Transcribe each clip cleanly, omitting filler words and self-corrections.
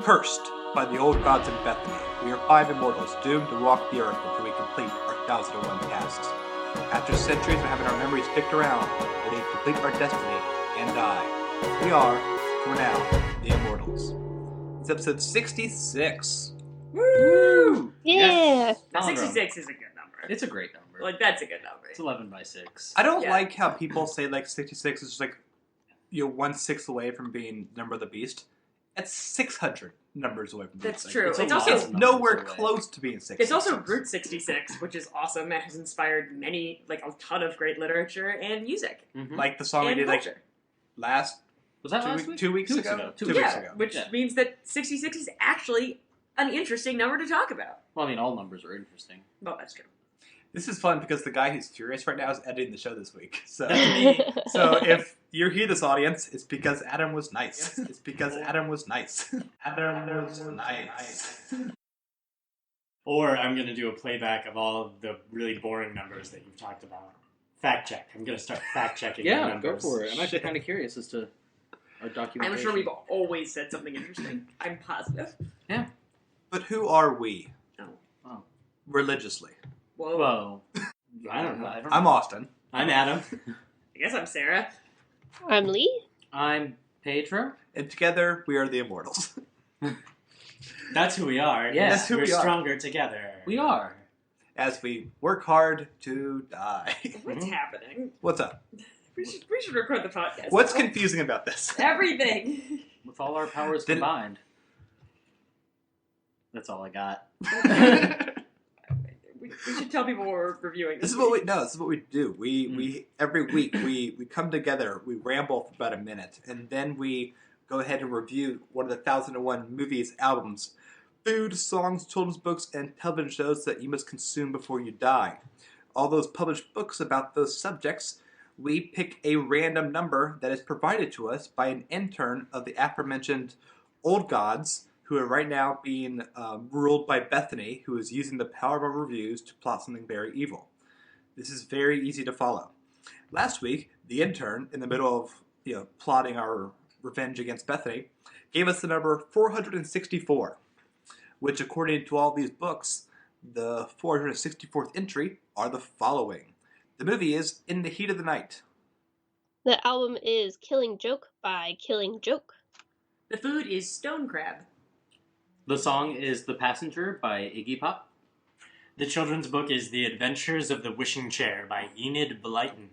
Cursed by the old gods in Bethany, we are 5 immortals doomed to walk the earth until we complete our 1001 tasks. After centuries of having our memories kicked around, ready to complete our destiny and die. We are, for now, the Immortals. It's episode 66. Woo! Yeah. Now, 66 is a good number. It's a great number. Like, that's a good number. It's 11 by 6. I don't like how people say, like, 66 is just, like, you're 1/6 away from being number of the beast. That's 600 numbers away from being That's 6. true. It's It's a lot. also It's nowhere away. close to being 66. It's also Route 66, which is awesome and has inspired many, like, a ton of great literature and music. Mm-hmm. Like the song we And did, like, culture. last Was that last week? 2 weeks ago? 2 weeks Yeah, ago. which means that 66 is actually an interesting number to talk about. Well, I mean, all numbers are interesting. Well, that's true. This is fun because the guy who's furious right now is editing the show this week. So, That's so if you hear this, audience, it's because Adam was nice. It's because Adam was nice. Adam was nice. Or I'm going to do a playback of all the really boring numbers that you've talked about. Fact check. I'm going to start fact checking the Yeah, numbers. go for it. I'm actually kind of curious as to our documentation. I'm sure we've always said something interesting. I'm positive. But who are we? Oh. Religiously. Whoa. Whoa. I don't know. I'm Austin. I'm Adam. I guess I'm Sarah. I'm Leigh. I'm Pedro. And together, we are the Immortals. That's who we are. Yes, that's who We're we are. stronger together. We are. As we work hard to die. What's happening? What's up? We should record the podcast. What's now. confusing about this? Everything. With all our powers Didn't- combined. That's all I got. We should tell people what we're reviewing. This is what we This is what we do. We every week we come together. We ramble for about a minute, and then we go ahead and review one of the 1001 movies, albums, food, songs, children's books, and television shows that you must consume before you die. All those published books about those subjects. We pick a random number that is provided to us by an intern of the aforementioned old gods, who are right now being ruled by Bethany, who is using the power of our reviews to plot something very evil. This is very easy to follow. Last week, the intern, in the middle of plotting our revenge against Bethany, gave us the number 464, which, according to all these books, the 464th entry are the following. The movie is In the Heat of the Night. The album is Killing Joke by Killing Joke. The food is stone crab. The song is The Passenger by Iggy Pop. The children's book is The Adventures of the Wishing Chair by Enid, Blyton.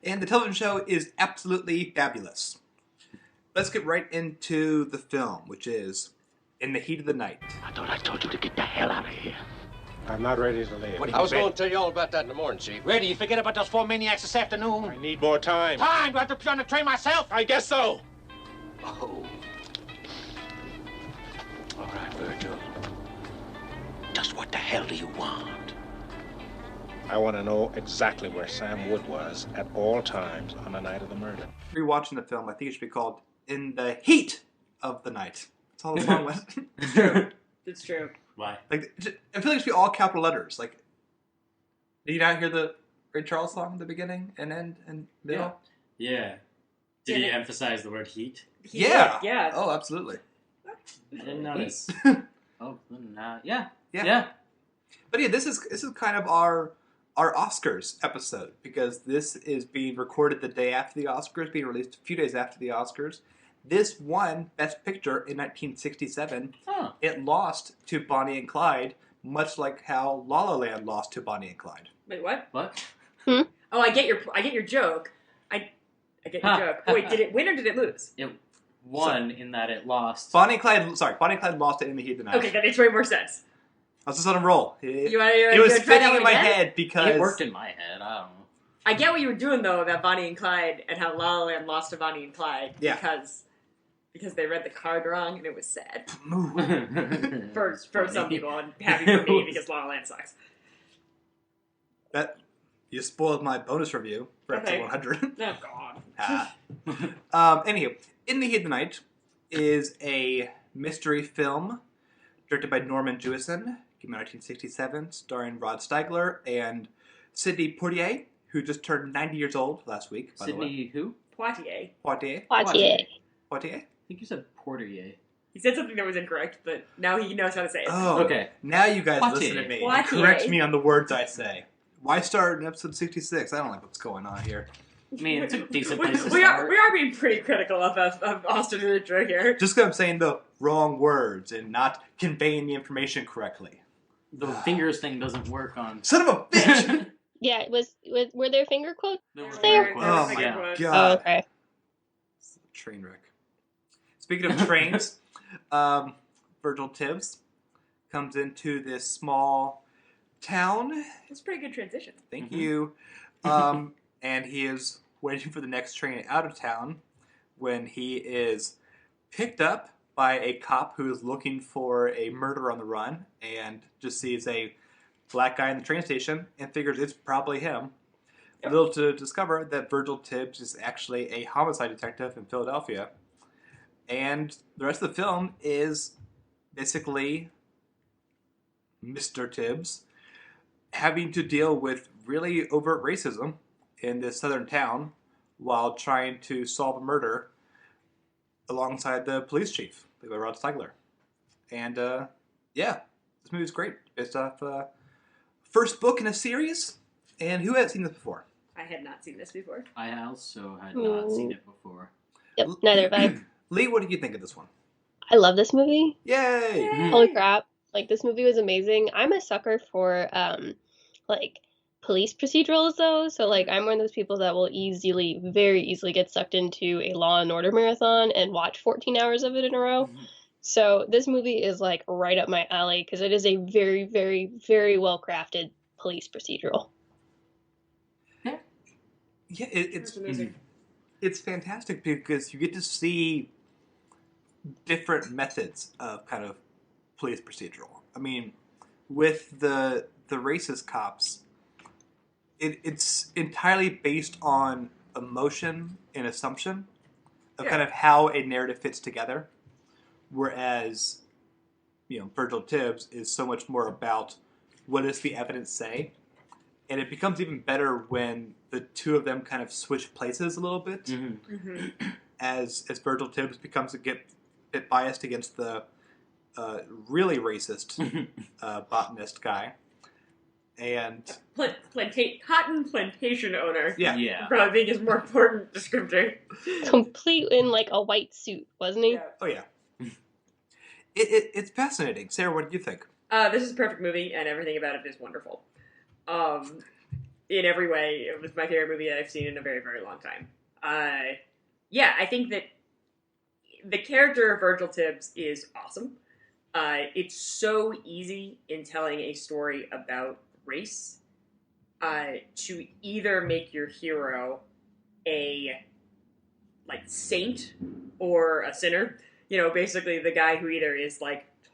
And the television show is absolutely fabulous. Let's get right into the film, which is In the Heat of the Night. I thought I told you to get the hell out of here. I'm not ready to leave. I was going to tell you all about that in the morning, Chief. Ready? You forget about those 4 maniacs this afternoon? I need more time. Time? Do I have to be on the train myself? I guess so. Oh. All right, Virgil. Just what the hell do you want? I want to know exactly where Sam Wood was at all times on the night of the murder. Rewatching the film, I think it should be called In the Heat of the Night. That's all the song was. It's true. It's true. Why? Like, I feel like it should be all capital letters. Like, did you not hear the Ray Charles song at the beginning and end and middle? Yeah. Did he emphasize the word heat? Yeah. Yeah. Oh, absolutely. I didn't notice. Oh, nah, yeah. But yeah, this is kind of our Oscars episode, because this is being recorded the day after the Oscars, being released a few days after the Oscars. This won Best Picture in 1967. Huh. It lost to Bonnie and Clyde, much like how La La Land lost to Bonnie and Clyde. Wait, what? What? Oh, I get your joke. I get your joke. Wait, did it win or did it lose? It won in that it lost. Bonnie and Clyde lost it In the Heat of the Night. Okay, that makes way more sense. I was just on a roll. You It wanna was try that fitting one in my again? head because It worked in my head. I don't know. I get what you were doing though about Bonnie and Clyde and how La La Land lost to Bonnie and Clyde because they read the card wrong and it was sad for some people and happy for me because La La Land sucks. that you spoiled my bonus review for episode Okay. 100. Oh God. Anywho, In the Heat of the Night is a mystery film directed by Norman Jewison, came out in 1967, starring Rod Steiger and Sidney Poitier, who just turned 90 years old last week, by the way. Sydney who? Poitier. Poitier? Poitier. Poitier? I think you said Portier. He said something that was incorrect, but now he knows how to say it. Oh, Okay. Now you guys Poitiers. listen to me. Poitiers. And correct me on the words I say. Why start in episode 66? I don't like what's going on here. I mean, it's a decent we, place to we are start. we are being pretty critical of Austin and Idra here. Just because I'm saying the wrong words and not conveying the information correctly. The fingers thing doesn't work on. Son of a bitch! Yeah, were there finger quotes? There were There. quotes, Oh my yeah. Oh, god. okay. It's a train wreck. Speaking of trains, Virgil Tibbs comes into this small town. It's a pretty good transition. Thank Mhm. you. And he is waiting for the next train out of town when he is picked up by a cop who is looking for a murder on the run and just sees a black guy in the train station and figures it's probably him. Yep. Little to discover that Virgil Tibbs is actually a homicide detective in Philadelphia. And the rest of the film is basically Mr. Tibbs having to deal with really overt racism in this southern town while trying to solve a murder alongside the police chief, played by Rod Steiger. And, yeah, this movie's great. Based off first book in a series. And who has seen this before? I had not seen this before. I also had not seen it before. Yep, neither have I. Lee, what did you think of this one? I love this movie. Yay! Holy crap. Like, this movie was amazing. I'm a sucker for, like, police procedurals, though. So, like, I'm one of those people that will very easily get sucked into a Law and Order marathon and watch 14 hours of it in a row. So, this movie is, like, right up my alley because it is a very, very, very well-crafted police procedural. Yeah, It's amazing. it's fantastic because you get to see different methods of kind of police procedural. I mean, with the racist cops, it's entirely based on emotion and assumption of kind of how a narrative fits together, whereas Virgil Tibbs is so much more about what does the evidence say. And it becomes even better when the two of them kind of switch places a little bit, as Virgil Tibbs becomes a bit biased against the really racist botanist guy, and cotton plantation owner. Yeah. Probably being his more important descriptor. Complete in, like, a white suit, wasn't he? Yeah. oh yeah, it's fascinating. Sarah, what did you think? This is a perfect movie, and everything about it is wonderful. In every way, it was my favorite movie I've seen in a very, very long time. I think that the character of Virgil Tibbs is awesome. It's so easy in telling a story about race to either make your hero a saint or a sinner. Basically the guy who either is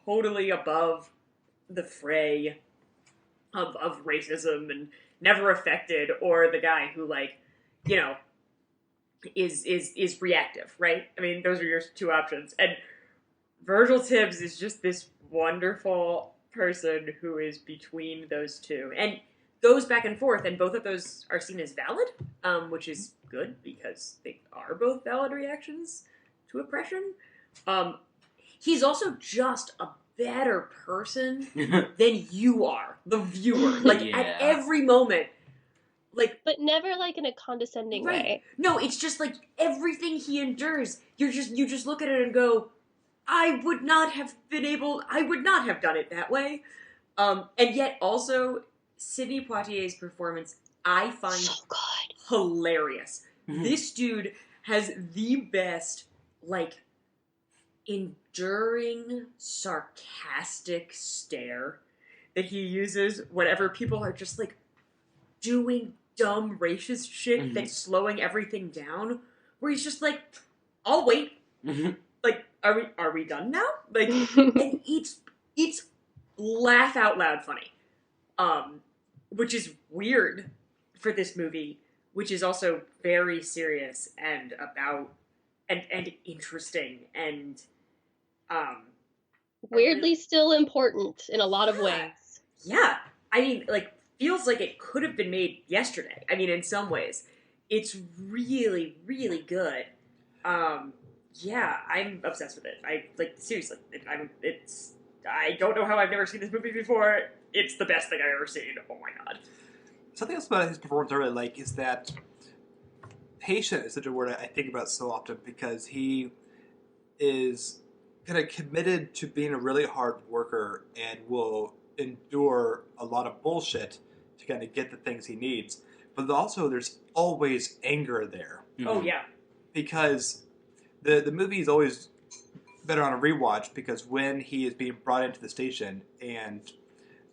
totally above the fray of racism and never affected, or the guy who is reactive, right? I mean, those are your two options. And Virgil Tibbs is just this wonderful person who is between those two and goes back and forth, and both of those are seen as valid, which is good because they are both valid reactions to oppression. He's also just a better person than you are, the viewer. At every moment. But never, in a condescending way. No, it's just, everything he endures, you just look at it and go, I would not have done it that way. And yet, also, Sidney Poitier's performance, I find So good. hilarious. This dude has the best, enduring, sarcastic stare that he uses whenever people are just, doing dumb racist shit that's slowing everything down, where he's just I'll wait. Are we done now? And it's laugh out loud funny. Which is weird for this movie, which is also very serious and about and interesting and Weirdly still important in a lot of ways. Yeah. I mean, feels like it could have been made yesterday. I mean, in some ways. It's really, really good. Yeah, I'm obsessed with it. Seriously, I don't know how I've never seen this movie before. It's the best thing I've ever seen. Oh my god. Something else about his performance I really like is that patient is such a word I think about so often because he is kind of committed to being a really hard worker and will endure a lot of bullshit to kind of get the things he needs. But also there's always anger there. Mm-hmm. Oh, yeah. Because the movie is always better on a rewatch because when he is being brought into the station and...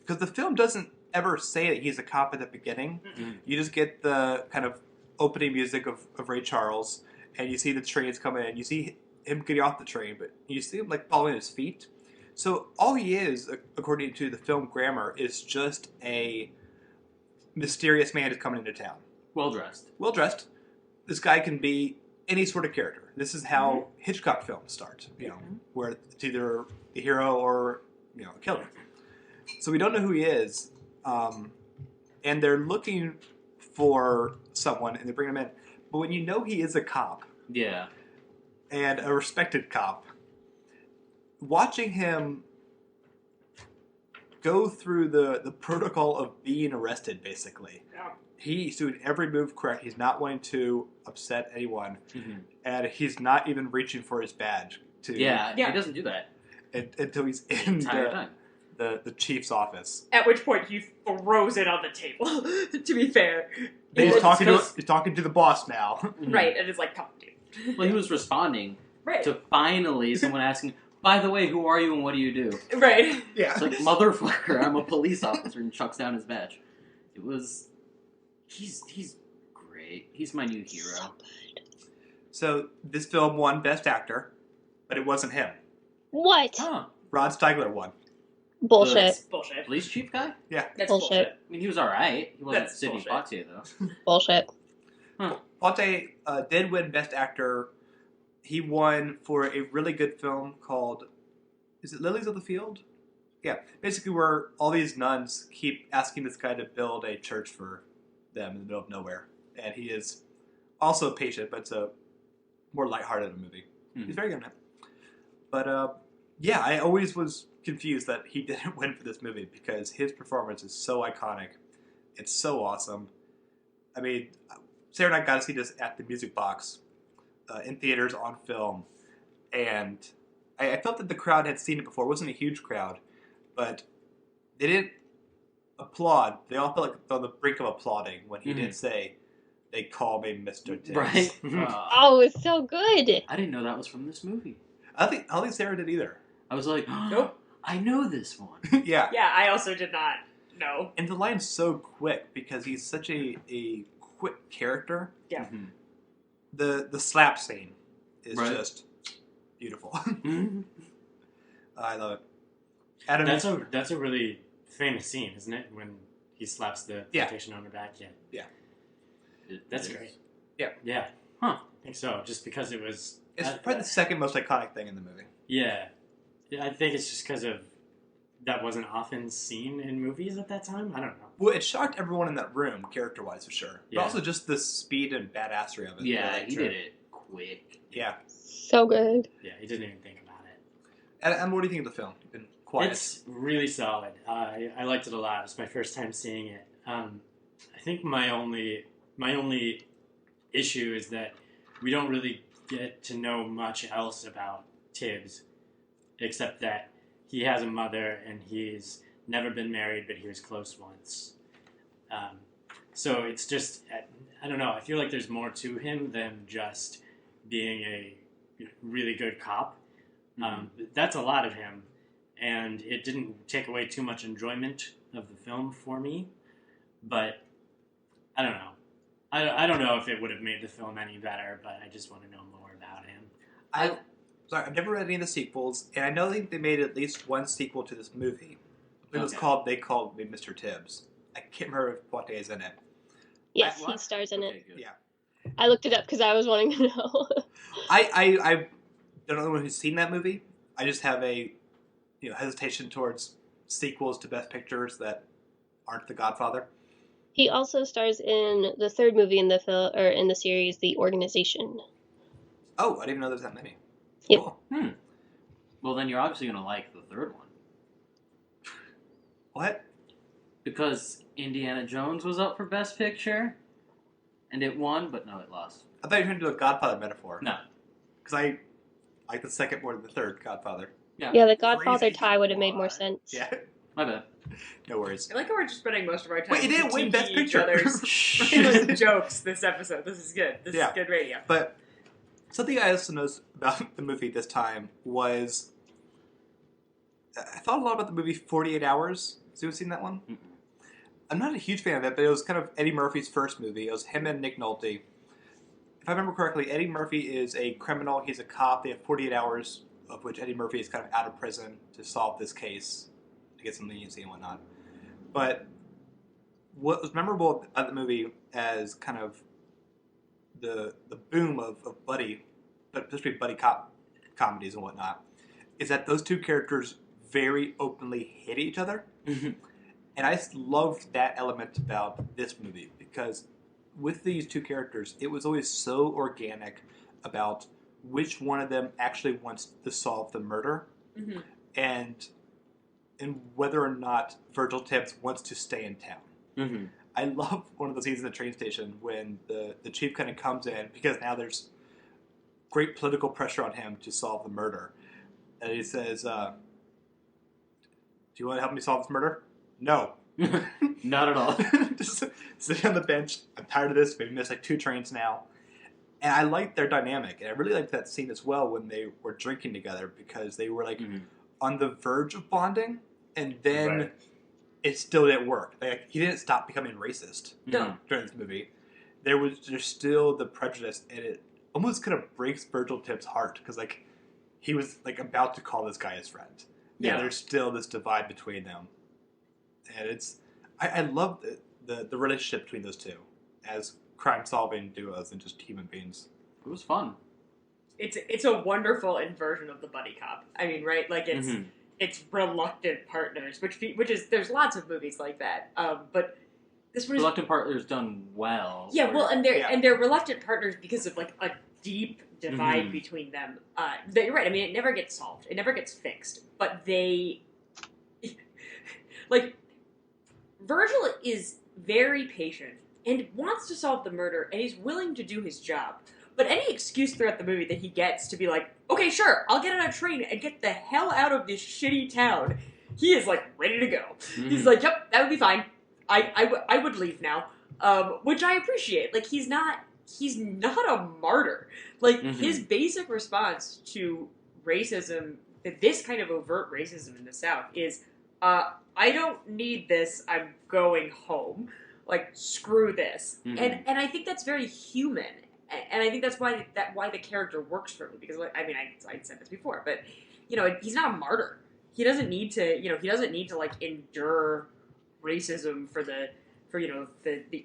Because the film doesn't ever say that he's a cop at the beginning. Mm-hmm. You just get the kind of opening music of Ray Charles and you see the trains coming in. You see him getting off the train, but you see him like following his feet. So all he is, according to the film grammar, is just a mysterious man who's coming into town. Well dressed. Well dressed. This guy can be any sort of character. This is how Hitchcock films start. Where it's either the hero or a killer. So we don't know who he is, and they're looking for someone, and they bring him in. But when you know he is a cop, and a respected cop, watching him go through the protocol of being arrested, basically. Yeah. He's doing every move correct. He's not wanting to upset anyone, and he's not even reaching for his badge. He doesn't do that until he's in the chief's office. At which point he throws it on the table. To be fair, he's talking to the boss now, right? And it's like, come on, dude. Well, he was responding to finally someone asking, "By the way, who are you and what do you do?" Right? Yeah. It's like, motherfucker, I'm a police officer, and chucks down his badge. It was. He's great. He's my new hero. So good. So this film won Best Actor, but it wasn't him. What? Huh. Rod Steiger won. Bullshit. That's bullshit. Police chief guy? Yeah. That's bullshit. I mean, he was alright. He wasn't That's Sidney bullshit. Poitier, though. Bullshit. Huh. Poitier did win Best Actor. He won for a really good film called... Is it Lilies of the Field? Yeah. Basically where all these nuns keep asking this guy to build a church for them in the middle of nowhere. And he is also a patient, but it's a more lighthearted movie. Mm-hmm. He's very good in it. But, yeah, I always was confused that he didn't win for this movie because his performance is so iconic. It's so awesome. I mean, Sarah and I got to see this at the Music Box in theaters on film. And I felt that the crowd had seen it before. It wasn't a huge crowd, but they didn't applaud. They all felt like on the brink of applauding when he did say, "They call me Mr. Tibbs." Right. Oh, it's so good. I didn't know that was from this movie. I don't think Sarah did either. I was like, nope. I know this one. Yeah. Yeah, I also did not know. And the line's so quick because he's such a quick character. Yeah. Mm-hmm. The slap scene is just beautiful. I love it. Adam, that's a really famous scene, isn't it? When he slaps the plantation owner back. Yeah. That's great. Yeah. Yeah. Huh. I think so. Just because it was... It's probably the second most iconic thing in the movie. Yeah. I think it's just because of that wasn't often seen in movies at that time. I don't know. Well, it shocked everyone in that room, character-wise, for sure. Yeah. But also just the speed and badassery of it. Yeah, he did it quick. Yeah. So good. Yeah, he didn't even think about it. And what do you think of the film? You've been quiet. It's really solid. I liked it a lot. It was my first time seeing it. I think my only issue is that we don't really get to know much else about Tibbs, except that he has a mother and he's never been married, but he was close once. So it's just, I don't know, I feel like there's more to him than just being a really good cop. That's a lot of him, and it didn't take away too much enjoyment of the film for me, but I don't know. I don't know if it would have made the film any better, but I just want to know more about him. I've never read any of the sequels, and I know they made at least one sequel to this movie. It was called They Called Me Mr. Tibbs. I can't remember if Poitier is in it. Yes, he stars in it. Yeah. I looked it up because I was wanting to know. I don't know anyone who's seen that movie. I just have a hesitation towards sequels to Best Pictures that aren't The Godfather. He also stars in the third movie in the series, The Organization. Oh, I didn't even know there's that many. Yep. Cool. Well, then you're obviously going to like the third one. What? Because Indiana Jones was up for Best Picture, and it won, but no, it lost. I thought you were going to do a Godfather metaphor. No. Because I like the second more than the third Godfather. Yeah, the Godfather Crazy. tie would have made more sense. Yeah. My bad. No worries. I like how we're just spending most of our time Wait, it didn't win Best critiquing Picture. each other's jokes this episode. This is good. This is good radio. But something I also noticed about the movie this time was I thought a lot about the movie 48 Hours. Has anyone seen that one? Mm-mm. I'm not a huge fan of it, but it was kind of Eddie Murphy's first movie. It was him and Nick Nolte. If I remember correctly, Eddie Murphy is a criminal. He's a cop. They have 48 hours, of which Eddie Murphy is kind of out of prison to solve this case, to get some leniency and whatnot. But what was memorable about the movie as kind of the boom of buddy, but especially buddy cop comedies and whatnot, is that those two characters very openly hate each other. And I loved that element about this movie because with these two characters, it was always so organic about which one of them actually wants to solve the murder and whether or not Virgil Tibbs wants to stay in town. I love one of those scenes in the train station when the chief kind of comes in because now there's great political pressure on him to solve the murder. And he says, do you want to help me solve this murder? No. Not at all. Just sitting on the bench. I'm tired of this. We've missed like 2 trains now. And I liked their dynamic. And I really liked that scene as well when they were drinking together because they were like on the verge of bonding. And then it still didn't work. Like, he didn't stop becoming racist during this movie. There's still the prejudice, and it almost kind of breaks Virgil Tibbs' heart because like he was like about to call this guy his friend. Yeah, and there's still this divide between them, and it's I love the relationship between those two as crime-solving duos and just human beings. It was fun. It's a wonderful inversion of the buddy cop. I mean, right? Like it's reluctant partners, which is there's lots of movies like that. But this one is reluctant partners done well. Yeah, well, and they're reluctant partners because of like a deep divide between them. You're right. I mean, it never gets solved. It never gets fixed. But they like Virgil is very patient and wants to solve the murder, and he's willing to do his job. But any excuse throughout the movie that he gets to be like, okay, sure, I'll get on a train and get the hell out of this shitty town, he is, like, ready to go. He's like, yep, that would be fine. I would leave now. Which I appreciate. Like, he's not a martyr. Like, his basic response to racism, this kind of overt racism in the South, is, I don't need this, I'm going home. Like, screw this. And I think that's very human. And I think that's why the character works for me, because I mean I said this before, but he's not a martyr. He doesn't need to like endure racism for the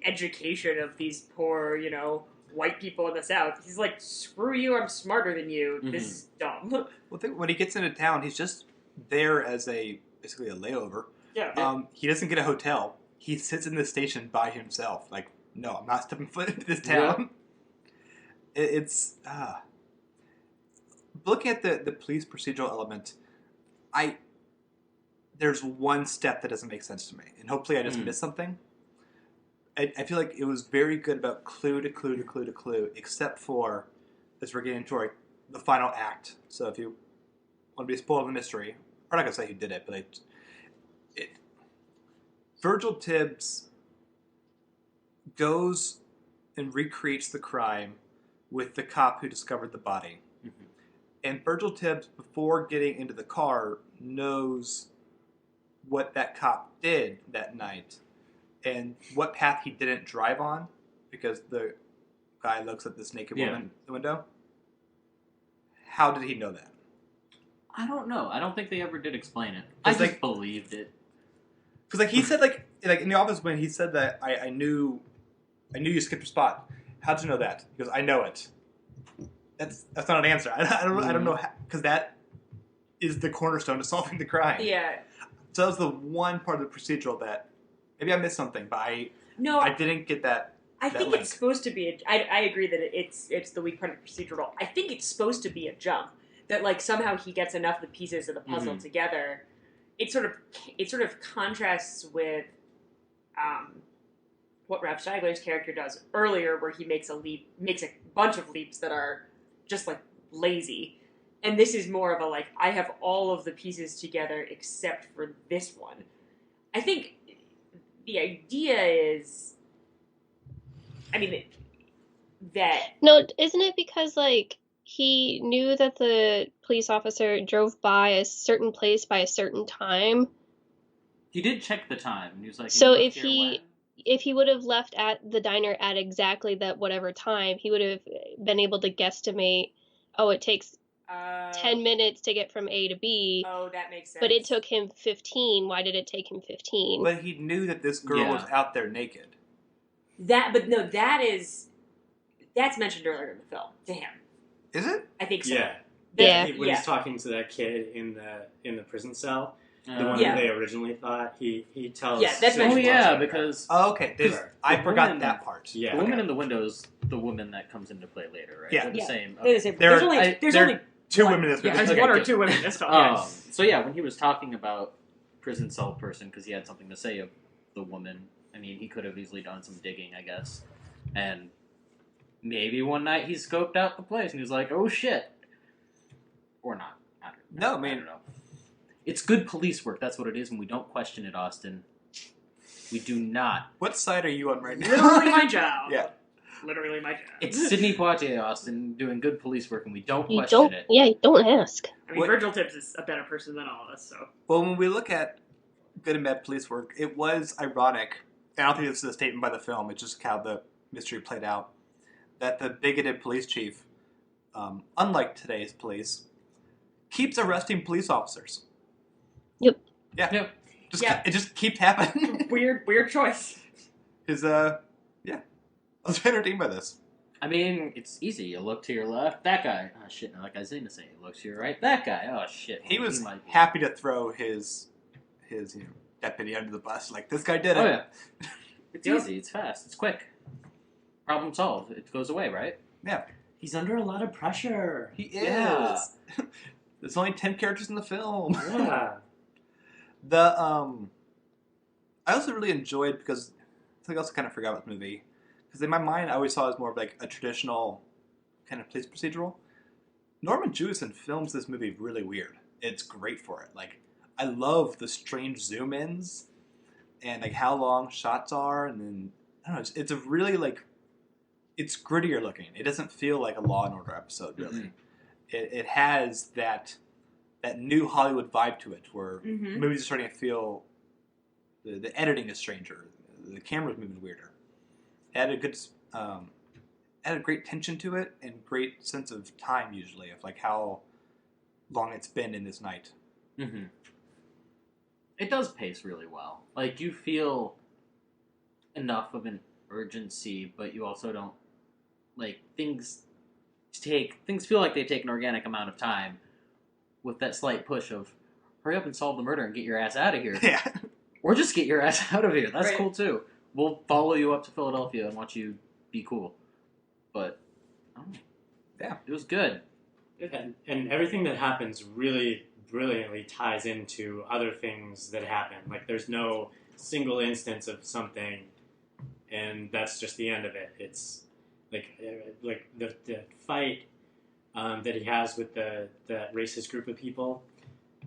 education of these poor white people in the South. He's like, screw you, I'm smarter than you. This is dumb. Well, when he gets into town, he's just there as basically a layover. Yeah. He doesn't get a hotel. He sits in the station by himself. Like, no, I'm not stepping foot into this town. Yeah. It's looking at the police procedural element. There's one step that doesn't make sense to me, and hopefully I just missed something. I feel like it was very good about clue to clue to clue to clue, except for as we're getting into the final act. So if you want to be spoiled the mystery, I'm not gonna say who did it, but Virgil Tibbs goes and recreates the crime with the cop who discovered the body. And Virgil Tibbs, before getting into the car, knows what that cop did that night and what path he didn't drive on because the guy looks at this naked woman in the window. How did he know that? I don't know. I don't think they ever did explain it. I just believed it. Because he said like in the office when he said that I knew you skipped your spot. How'd you know that? He goes, I know it. That's not an answer. I don't know because that is the cornerstone to solving the crime. Yeah. So that was the one part of the procedural that maybe I missed something, but I didn't get that. I think it's supposed to be. I agree that it's the weak part of the procedural. I think it's supposed to be a jump that like somehow he gets enough of the pieces of the puzzle together. It sort of contrasts with what Rob Steigler's character does earlier, where he makes a bunch of leaps that are just like lazy. And this is more of a like, I have all of the pieces together except for this one. I think the idea is, I mean, that... No, isn't it because, like, he knew that the police officer drove by a certain place by a certain time? He did check the time. He was like, so if he would have left at the diner at exactly that whatever time, he would have been able to guesstimate, it takes 10 minutes to get from A to B. Oh, that makes sense. But it took him 15. Why did it take him 15? But he knew that this girl was out there naked. That's mentioned earlier in the film to him. Is it? I think so. Yeah. When he's talking to that kid in the prison cell, the one that they originally thought, he tells... Yeah, that's mentioned. because... Oh, okay. I forgot that part. Yeah. The woman in the window is the woman that comes into play later, right? Yeah. They're the same. They're the same. There's only two women in this film. Yeah, there's one or two women in this film. So yeah, when he was talking about prison cell person, because he had something to say of the woman, I mean, he could have easily done some digging, I guess. And maybe one night he scoped out the place and he was like, oh shit. Or not. I don't know. It's good police work, that's what it is, and we don't question it, Austin. We do not. What side are you on right now? Literally my job. Yeah. Literally my job. It's Sidney Poitier, Austin, doing good police work, and we don't question it. Yeah, you don't ask. I mean, Virgil Tibbs is a better person than all of us, so... Well, when we look at good and bad police work, it was ironic, and I don't think this is a statement by the film, it's just how the mystery played out, that the bigoted police chief, unlike today's police, keeps arresting police officers. Yep. Yeah. Yep. It just keeps happening. Weird choice. I was entertained by this. I mean, it's easy. You look to your left, that guy. Oh shit, now that guy's innocent. You look to your right, that guy. Oh shit. He was happy to throw his deputy under the bus. Like, this guy did it. Oh yeah. It's easy, it's fast, it's quick. Problem solved. It goes away, right? Yeah. He's under a lot of pressure. He is. Yeah. There's only 10 characters in the film. Yeah. I also really enjoyed, because I think I also kind of forgot about the movie, because in my mind I always saw it as more of like a traditional kind of police procedural. Norman Jewison films this movie really weird. It's great for it. Like, I love the strange zoom-ins and like how long shots are, and then I don't know. It's a really like, it's grittier looking. It doesn't feel like a Law and Order episode really. Mm-hmm. It has that new Hollywood vibe to it, where movies are starting to feel the editing is stranger, the camera's moving weirder. It had a good, added great tension to it and great sense of time usually of like how long it's been in this night. Mm-hmm. It does pace really well. Like, you feel enough of an urgency, but you also don't, like, things feel like they take an organic amount of time with that slight push of hurry up and solve the murder and get your ass out of here. Yeah. Or just get your ass out of here. That's right. Cool too. We'll follow you up to Philadelphia and watch you be cool. But, yeah, it was good. And everything that happens really brilliantly ties into other things that happen. Like, there's no single instance of something and that's just the end of it. It's like the fight that he has with the racist group of people,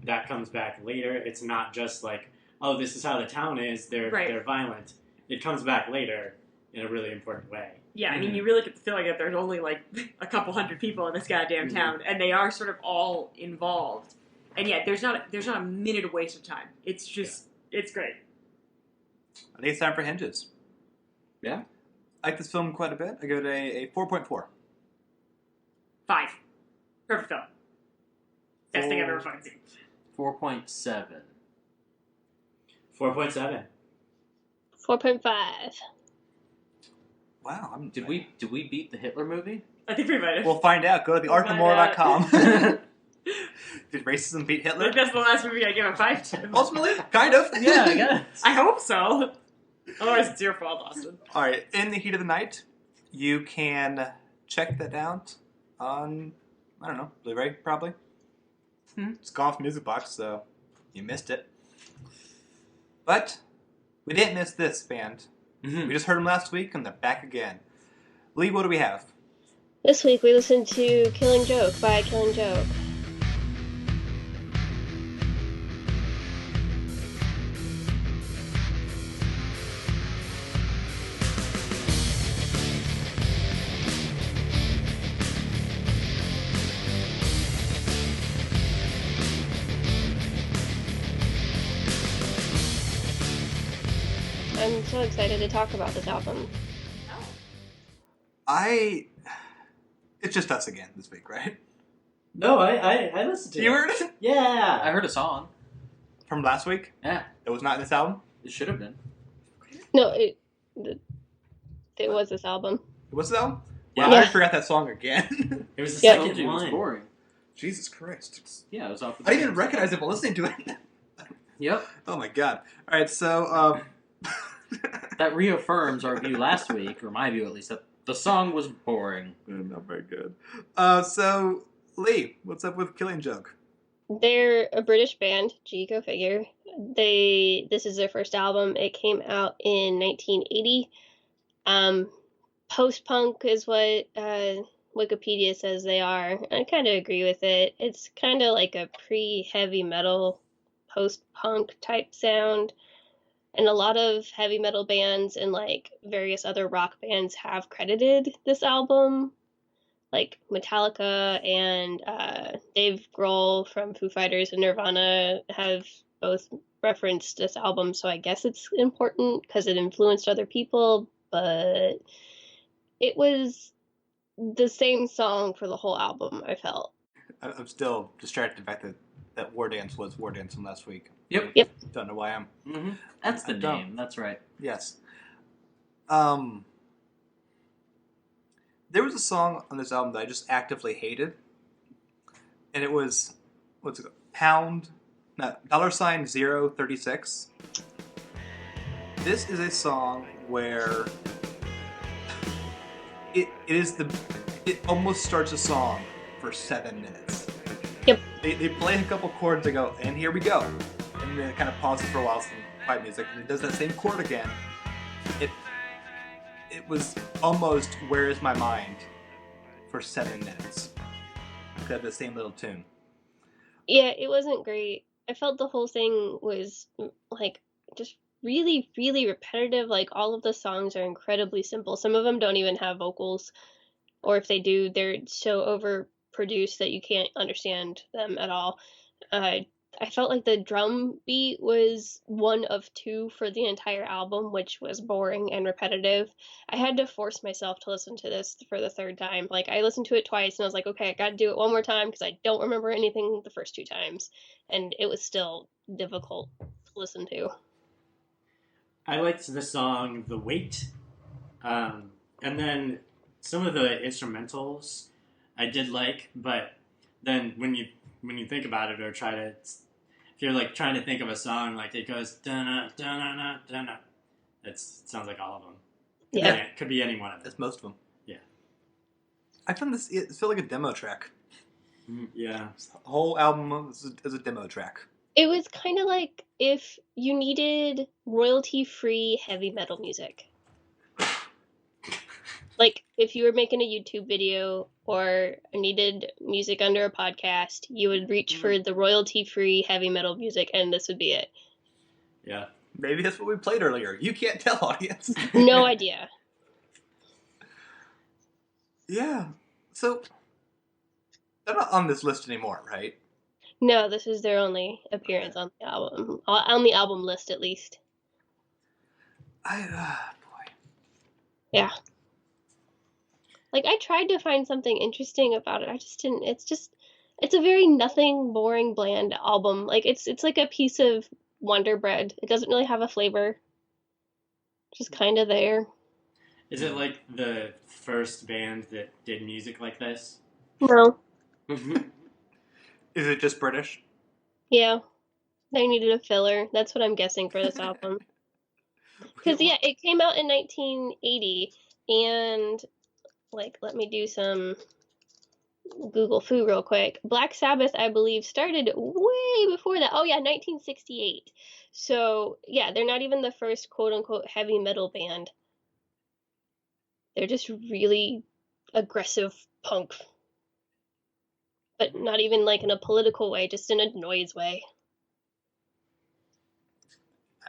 that comes back later. It's not just like, oh, this is how the town is, they're violent. It comes back later in a really important way. Yeah, I mean, you really get the feeling that there's only like a couple hundred people in this goddamn town, and they are sort of all involved. And yet, there's not a minute of waste of time. It's just, it's great. I think it's time for henges. Yeah. I like this film quite a bit. I give it a 4.4. 5. Perfect film. Best thing I've ever fucking seen. 4.7. 4.7. 4.5. Wow. Did we beat the Hitler movie? I think we might have. We'll find out. Go to thearkhamore.com. Did racism beat I Hitler? think that's the last movie I give a 5 to. Ultimately, kind of. Yeah, I guess. I hope so. Otherwise, it's your fault, Austin. All right. In the Heat of the Night, you can check that out on, I don't know, Blu-ray, probably. It's gone from Music Box, so you missed it. But we didn't miss this band. We just heard them last week, and they're back again. Leigh, what do we have? This week we listened to Killing Joke by Killing Joke. I'm so excited to talk about this album. It's just us again this week, right? No, I listened to it. You heard it? Yeah. I heard a song. From last week? Yeah. It was not in this album? It should have been. No, it was this album. It was this album? Yeah. Wow, I forgot that song again. It was the Yeah. second It was one. boring. Jesus Christ. Yeah, it was off the I didn't even recognize it while listening to it. Yep. Oh my god. Alright, so, That reaffirms our view last week, or my view at least, that the song was boring. not very good. So, Leigh, what's up with Killing Joke? They're a British band, gee, go figure. This is their first album. It came out in 1980. Post-punk is what Wikipedia says they are. I kind of agree with it. It's kind of like a pre-heavy metal, post-punk type sound. And a lot of heavy metal bands and like various other rock bands have credited this album. Like Metallica and Dave Grohl from Foo Fighters and Nirvana have both referenced this album, so I guess it's important because it influenced other people, but it was the same song for the whole album, I felt. I'm still distracted by the fact that War Dance was War Dance from last week. Yep. Yep. Don't know why I'm... Mm-hmm. That's the I don't. name. That's right. Yes. There was a song on this album that I just actively hated. And it was, what's it called? $036. This is a song where it almost starts a song for 7 minutes. Yep. They play a couple chords, they go, and here we go. And then it kind of pauses for a while, some quiet music, and it does that same chord again. It was almost Where Is My Mind for 7 minutes. It had the same little tune. Yeah, it wasn't great. I felt the whole thing was like just really, really repetitive. Like all of the songs are incredibly simple. Some of them don't even have vocals, or if they do, they're so overproduced that you can't understand them at all. I felt like the drum beat was one of two for the entire album, which was boring and repetitive. I had to force myself to listen to this for the third time. Like, I listened to it twice, and I was like, okay, I gotta do it one more time, because I don't remember anything the first two times. And it was still difficult to listen to. I liked the song "The Weight," and then some of the instrumentals I did like, but then when you think about it or if you're like trying to think of a song, like it goes da-na, da-na, da-na. It sounds like all of them. Yeah. It could be any one of them. That's most of them. Yeah. I found it felt like a demo track. Yeah. The whole album is a demo track. It was kind of like if you needed royalty-free heavy metal music. Like, if you were making a YouTube video or needed music under a podcast, you would reach for the royalty-free heavy metal music, and this would be it. Yeah. Maybe that's what we played earlier. You can't tell, audience. No idea. Yeah. So, they're not on this list anymore, right? No, this is their only appearance on the album. On the album list, at least. Boy. Yeah. Like, I tried to find something interesting about it. I just didn't. It's a very nothing, boring, bland album. Like, it's like a piece of Wonder Bread. It doesn't really have a flavor. Just kind of there. Is it like the first band that did music like this? No. Is it just British? Yeah. They needed a filler. That's what I'm guessing for this album. Because, yeah, it came out in 1980, and, like, let me do some Google Foo real quick. Black Sabbath, I believe, started way before that. Oh yeah, 1968. So yeah, they're not even the first quote unquote heavy metal band. They're just really aggressive punk. But not even like in a political way, just in a noise way.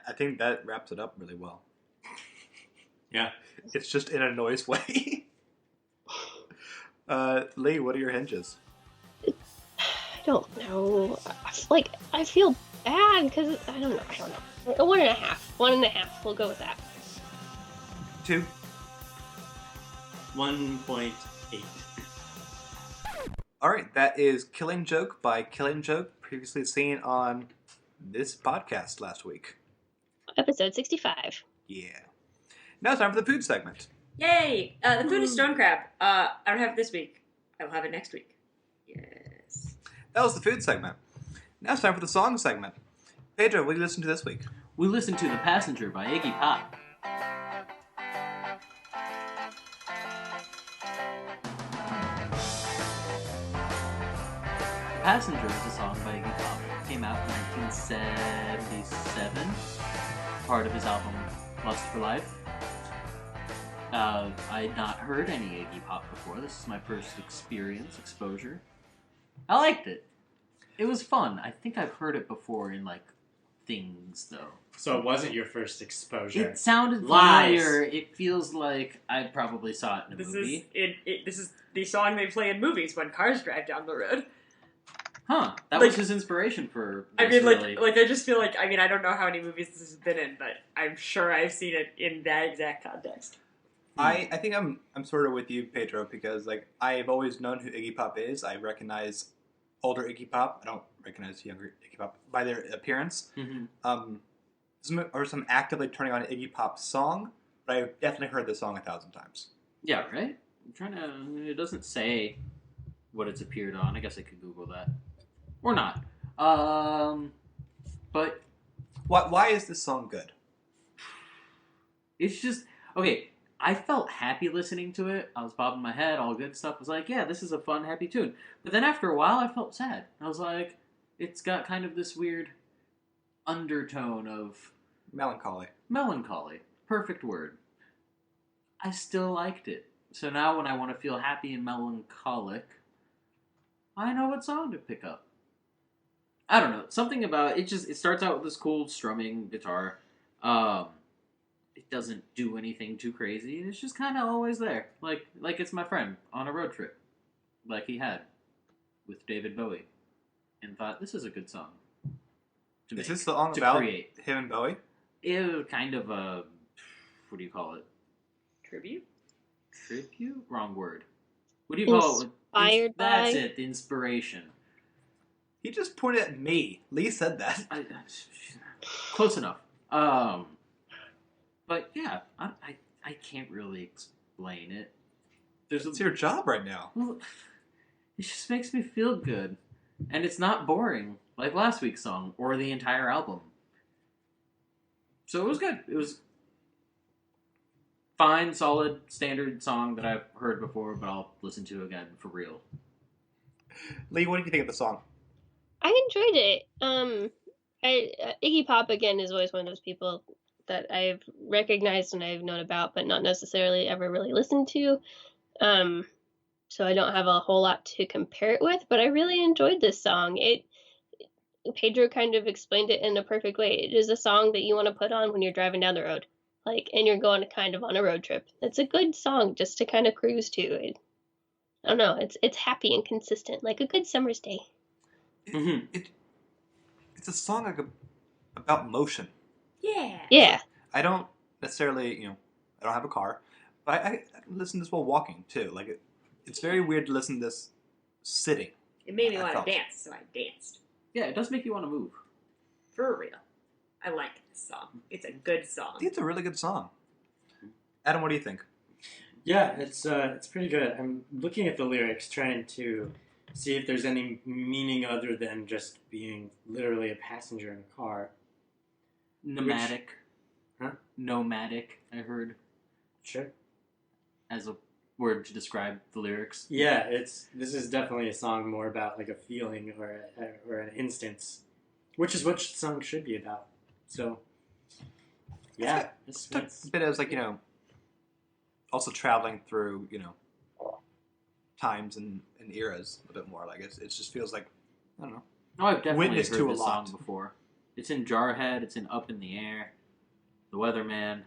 I think that wraps it up really well. Yeah. It's just in a noise way. Leigh, what are your hinges? I don't know. I feel bad because I don't know. 1.5. 1.5. We'll go with that. 2. 1.8. All right, that is Killing Joke by Killing Joke, previously seen on this podcast last week. Episode 65. Yeah. Now it's time for the food segment. Yay! The food is stone crab. I don't have it this week. I will have it next week. Yes. That was the food segment. Now it's time for the song segment. Pedro, what did you listen to this week? We listened to The Passenger by Iggy Pop. The Passenger is a song by Iggy Pop. It came out in 1977, part of his album Lust for Life. I had not heard any Iggy Pop before. This is my first exposure. I liked it. It was fun. I think I've heard it before in, things, though. So it wasn't your first exposure. It sounded Lies. familiar. It feels like I probably saw it in a movie. This is the song they play in movies when cars drive down the road. Huh. That was his inspiration for this, I mean, really. I just feel like, I don't know how many movies this has been in, but I'm sure I've seen it in that exact context. I think I'm sort of with you, Pedro, because I've always known who Iggy Pop is. I recognize older Iggy Pop. I don't recognize younger Iggy Pop by their appearance. Mm-hmm. Some actively turning on an Iggy Pop song, but I've definitely heard this song 1,000 times. Yeah, right? I'm trying to... It doesn't say what it's appeared on. I guess I could Google that. Or not. But... Why is this song good? It's just... Okay, I felt happy listening to it. I was bobbing my head, all good stuff. I was like, yeah, this is a fun, happy tune. But then after a while, I felt sad. I was like, it's got kind of this weird undertone of... Melancholy. Perfect word. I still liked it. So now when I want to feel happy and melancholic, I know what song to pick up. I don't know. Something about it it starts out with this cool strumming guitar. It doesn't do anything too crazy. It's just kind of always there. Like it's my friend on a road trip. Like he had with David Bowie. And thought, this is a good song. Is this the song about him and Bowie? It was kind of a... What do you call it? Tribute? Tribute? Wrong word. What do you call it? Inspired by? That's it. The inspiration. He just pointed at me. Leigh said that. Close enough. But yeah, I can't really explain it. It's your job right now. Well, it just makes me feel good. And it's not boring, like last week's song, or the entire album. So it was good. It was fine, solid, standard song that I've heard before, but I'll listen to again for real. Leigh, what did you think of the song? I enjoyed it. Iggy Pop, again, is always one of those people that I've recognized and I've known about, but not necessarily ever really listened to. So I don't have a whole lot to compare it with, but I really enjoyed this song. Pedro kind of explained it in a perfect way. It is a song that you want to put on when you're driving down the road, and you're going kind of on a road trip. It's a good song just to kind of cruise to. I don't know. It's happy and consistent, like a good summer's day. It's a song about motion. Yeah. Yeah. I don't necessarily, I don't have a car, but I listen to this while walking too. It's very weird to listen to this sitting. It made me want to dance, so I danced. Yeah, it does make you want to move. For real. I like this song. It's a good song. I think it's a really good song. Adam, what do you think? Yeah, it's pretty good. I'm looking at the lyrics, trying to see if there's any meaning other than just being literally a passenger in a car. Nomadic. Nomadic, I heard. Sure. As a word to describe the lyrics. Yeah, this is definitely a song more about like a feeling or an instance, which is what songs should be about. So, yeah, it's a bit as like also traveling through times and eras a bit more. Like it just feels like I don't know. Oh, I've definitely Witness heard to a this lot. song before. It's in Jarhead. It's in Up in the Air, The Weatherman.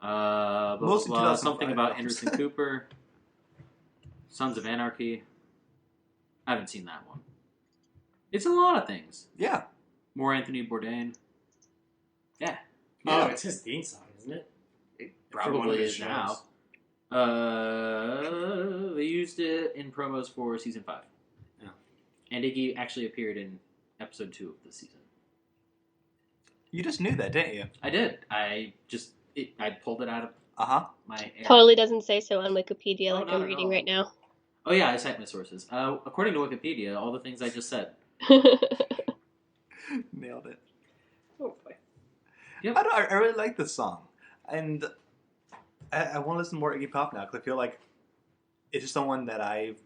Most of 2005 something about albums. Anderson Cooper. Sons of Anarchy. I haven't seen that one. It's a lot of things. Yeah. More Anthony Bourdain. Yeah. Oh, it's his theme song, isn't it? It For one of probably his is shows. now. They used it in promos for season 5. Oh. And Iggy actually appeared in episode 2 of the season. You just knew that, didn't you? I did. I pulled it out of my air. Totally doesn't say so on Wikipedia Oh, like not I'm at reading all. right now. Oh yeah, I cite my sources. According to Wikipedia, all the things I just said. Nailed it. Oh boy. Yep. I really like this song, and I want to listen to more Iggy Pop now because I feel like it's just someone that I've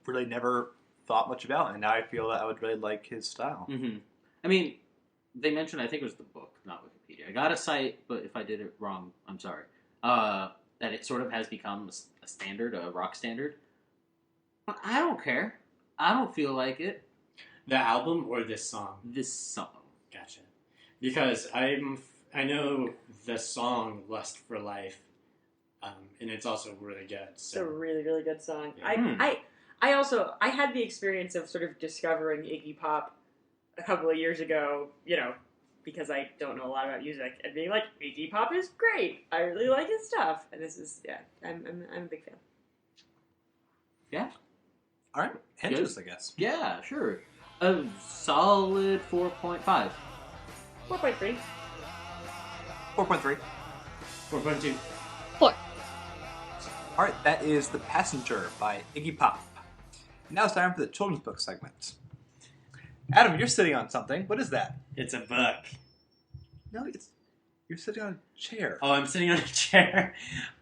really never thought much about, and now I feel that I would really like his style. Mm-hmm. I mean, they mentioned, I think it was the book, not Wikipedia. I got a site, but if I did it wrong, I'm sorry. That it sort of has become a standard, a rock standard. But I don't care. I don't feel like it. The album or this song? This song. Gotcha. Because I know the song "Lust for Life," and it's also really good. It's a So really, really good song. Yeah. I had the experience of sort of discovering Iggy Pop a couple of years ago, because I don't know a lot about music, and being like, Iggy Pop is great. I really like his stuff. And this is, I'm a big fan. Yeah. All right, Henges, I guess. Yeah, sure. A solid 4.5. 4.3. 4.3. 4.2. 4. All right, that is The Passenger by Iggy Pop. Now it's time for the children's book segment. Adam, you're sitting on something. What is that? It's a book. No, you're sitting on a chair. Oh, I'm sitting on a chair.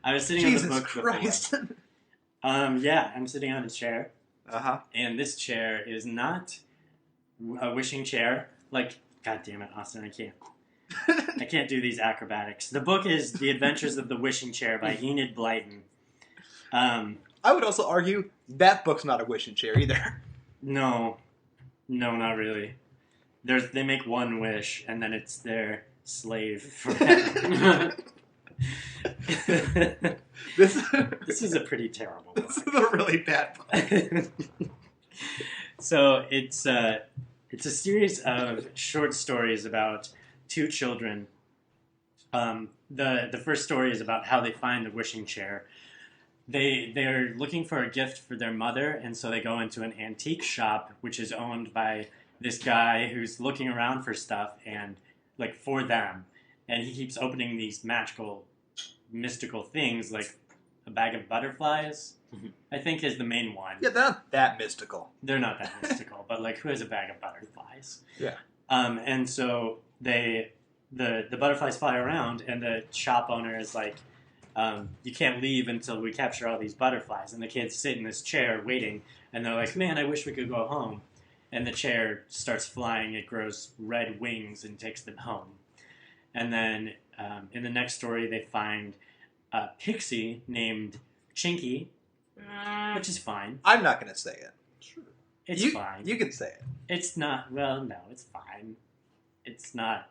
I was sitting Jesus on the book Christ. before. Yeah, I'm sitting on a chair. Uh-huh. And this chair is not a wishing chair. Like, God damn it, Austin, I can't do these acrobatics. The book is The Adventures of the Wishing Chair by Enid Blyton. I would also argue that book's not a wishing chair either. No, not really. They make one wish, and then it's their slave forever. This is a pretty terrible book. This is a really bad book. So it's a series of short stories about two children. The first story is about how they find the wishing chair. They're looking for a gift for their mother, and so they go into an antique shop, which is owned by this guy who's looking around for stuff and like for them, and he keeps opening these magical, mystical things like a bag of butterflies. I think is the main one. Yeah, they're not that mystical. They're not that mystical, but like, who has a bag of butterflies? Yeah. And so the butterflies fly around, and the shop owner is like, you can't leave until we capture all these butterflies. And the kids sit in this chair waiting, and they're like, man, I wish we could go home. And the chair starts flying. It grows red wings and takes them home. And then in the next story, they find a pixie named Chinky, which is fine. I'm not going to say it. Sure. It's fine. You can say it. It's not, well, no, it's fine. It's not,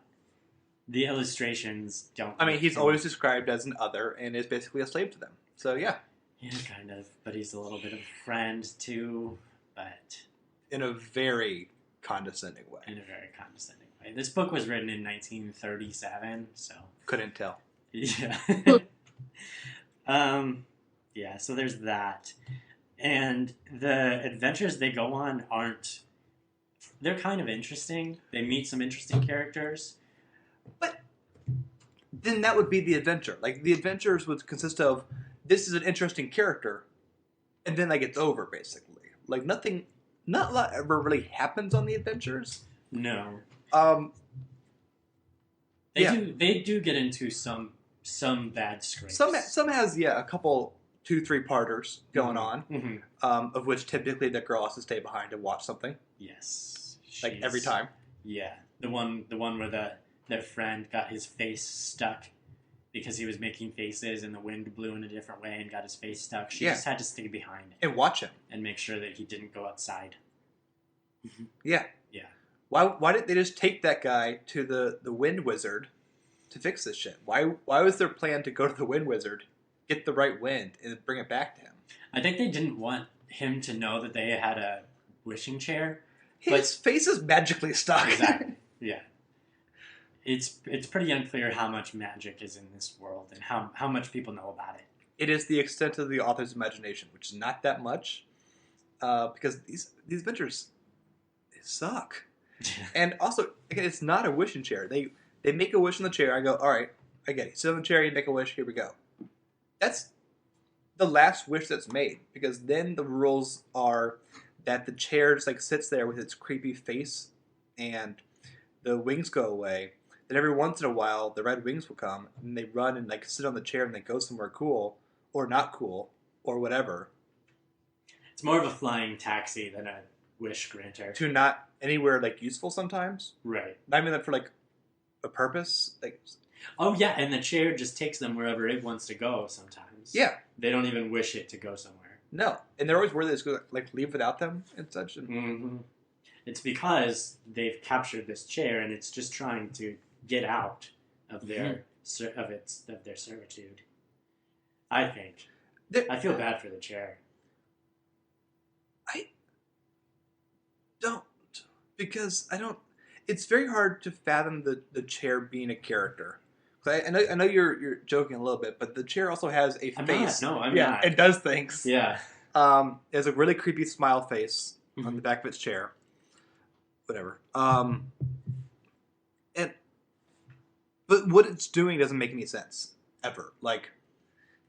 the illustrations don't. I mean, he's always described as an other and is basically a slave to them. So, yeah. Yeah, kind of. But he's a little bit of a friend, too. But In a very condescending way. in a very condescending way. This book was written in 1937, so. Couldn't tell. Yeah. Yeah, so there's that. And the adventures they go on they're kind of interesting. They meet some interesting characters. But then that would be the adventure. Like, the adventures would consist of, this is an interesting character, and then, like, it's over, basically. Like, not a lot ever really happens on the adventures. No. Yeah. They do get into some bad scrapes. Some has, a couple 2-3 parters going Mm-hmm. on, of which typically the girl has to stay behind and watch something. Yes. Like every time. Yeah. The one where their friend got his face stuck because he was making faces and the wind blew in a different way and got his face stuck. She just had to stay behind. And watch him. And make sure that he didn't go outside. Yeah. Yeah. Why didn't they just take that guy to the Wind Wizard to fix this shit? Why was their plan to go to the Wind Wizard, get the right wind, and bring it back to him? I think they didn't want him to know that they had a wishing chair. His face is magically stuck. Exactly. Yeah. It's pretty unclear how much magic is in this world and how much people know about it. It is the extent of the author's imagination, which is not that much, because these adventures suck. And also, again, it's not a wishing chair. They make a wish in the chair. I go, all right, I get it. Sit on the chair, you make a wish. Here we go. That's the last wish that's made, because then the rules are that the chair just like sits there with its creepy face, and the wings go away. Then every once in a while, the red wings will come, and they run and like sit on the chair, and they go somewhere cool or not cool or whatever. It's more of a flying taxi than a wish granter. To not anywhere like useful sometimes. Right. Not even for like a purpose. Like. Oh yeah, and the chair just takes them wherever it wants to go. Sometimes. Yeah. They don't even wish it to go somewhere. No, and they're always worried that it's going to like leave without them and such. And mm-hmm. It's because they've captured this chair and it's just trying to get out of their of their servitude. I think. I feel bad for the chair. I don't, because I don't. It's very hard to fathom the chair being a character. I know you're joking a little bit, but the chair also has a face. I'm not. It does things. Yeah. It has a really creepy smile face on the back of its chair. Whatever. But what it's doing doesn't make any sense ever. Like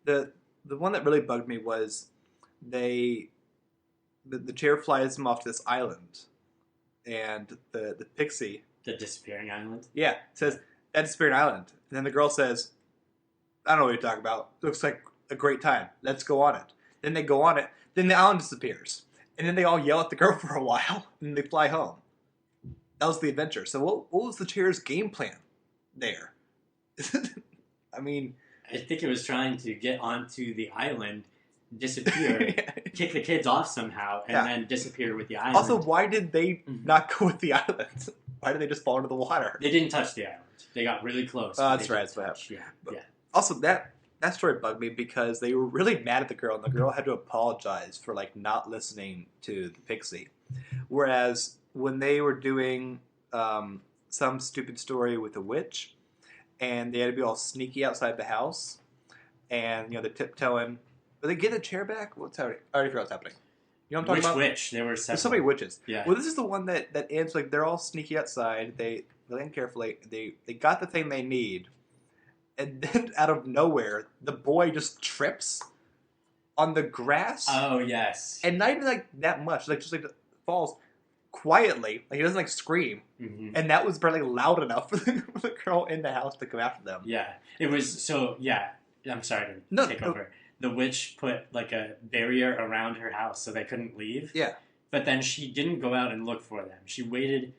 the one that really bugged me was the chair flies them off to this island, and the pixie, the disappearing island. Yeah, says that disappearing island, and then the girl says, "I don't know what you're talking about. Looks like a great time. Let's go on it." Then they go on it. Then the island disappears, and then they all yell at the girl for a while, and they fly home. That was the adventure. So what was the chair's game plan there? I mean, I think it was trying to get onto the island, disappear, kick the kids off somehow, and then disappear with the island. Also, why did they not go with the island? Why did they just fall into the water? They didn't touch the island. They got really close. That's right. That's what happened. Yeah. Also, that story bugged me because they were really mad at the girl, and the girl had to apologize for like not listening to the pixie. Whereas when they were doing some stupid story with a witch, and they had to be all sneaky outside the house, and they're tiptoeing. But they get the chair back. What's happening? I already forgot what's happening. You know what I'm talking about? Which witch? There were several. There's so many witches. Yeah. Well, this is the one that ends like they're all sneaky outside. They land carefully. They got the thing they need, and then out of nowhere, the boy just trips on the grass. Oh yes. And not even like that much. Like just like falls quietly. Like he doesn't like scream. Mm-hmm. And that was barely loud enough for the girl in the house to come after them. Yeah. It was so. Yeah. I'm sorry to take over. The witch put like a barrier around her house so they couldn't leave. Yeah. But then she didn't go out and look for them. She waited.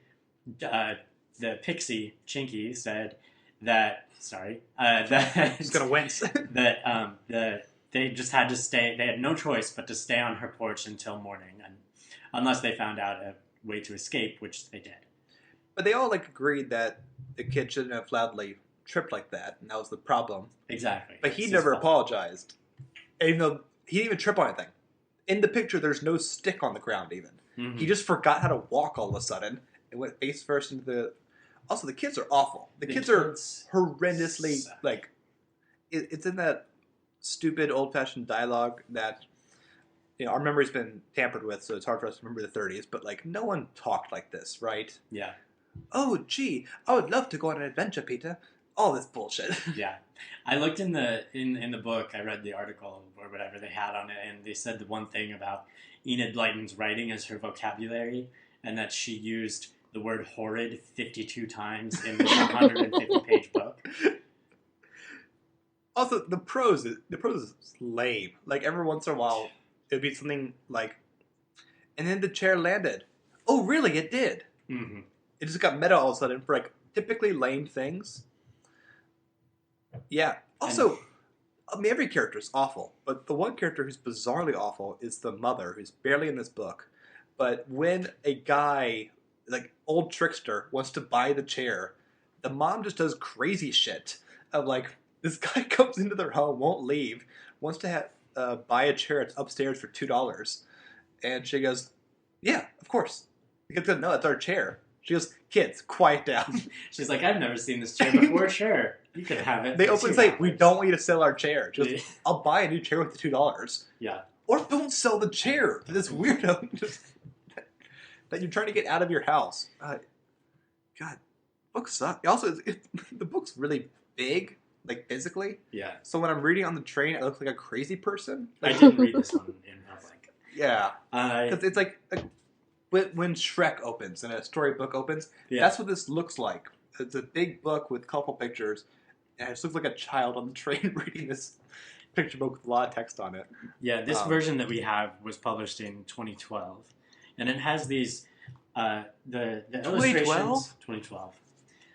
The pixie, Chinky, said that... Sorry. That He's going to wince. that they just had to stay... They had no choice but to stay on her porch until morning. And unless they found out a way to escape, which they did. But they all like agreed that the kid shouldn't have loudly tripped like that. And that was the problem. Exactly. But he never apologized. Even though he didn't even trip on anything. In the picture, there's no stick on the ground even. Mm-hmm. He just forgot how to walk all of a sudden and went face first into the... Also, the kids are awful. The kids are horrendously, suck. Like... It's in that stupid, old-fashioned dialogue that... our memory's been tampered with, so it's hard for us to remember the 30s, but, like, no one talked like this, right? Yeah. Oh, gee, I would love to go on an adventure, Peter. All this bullshit. Yeah. I looked in the book, I read the article or whatever they had on it, and they said the one thing about Enid Blyton's writing as her vocabulary, and that she used the word horrid 52 times in this 150-page book. Also, the prose is lame. Like, every once in a while, it would be something like, and then the chair landed. Oh, really? It did. Mm-hmm. It just got meta all of a sudden for, like, typically lame things. Yeah. Also, I mean, every character is awful, but the one character who's bizarrely awful is the mother, who's barely in this book. But when a guy, like, old trickster, wants to buy the chair, the mom just does crazy shit of, like, this guy comes into their home, won't leave, wants to buy a chair that's upstairs for $2. And she goes, yeah, of course. Because no, that's our chair. She goes, kids, quiet down. She's like, I've never seen this chair before. Sure, you can have it. They openly say, we don't want you to sell our chair. She goes, I'll buy a new chair with the $2. Yeah. Or don't sell the chair to this weirdo that you're trying to get out of your house. God, books suck. Also, the book's really big. Like, physically. Yeah. So when I'm reading on the train, I look like a crazy person. Like, I didn't read this one in public. Yeah. Because it's like when Shrek opens and a storybook opens, that's what this looks like. It's a big book with a couple pictures, and it just looks like a child on the train reading this picture book with a lot of text on it. Yeah, this version that we have was published in 2012. And it has these, the illustrations... 2012?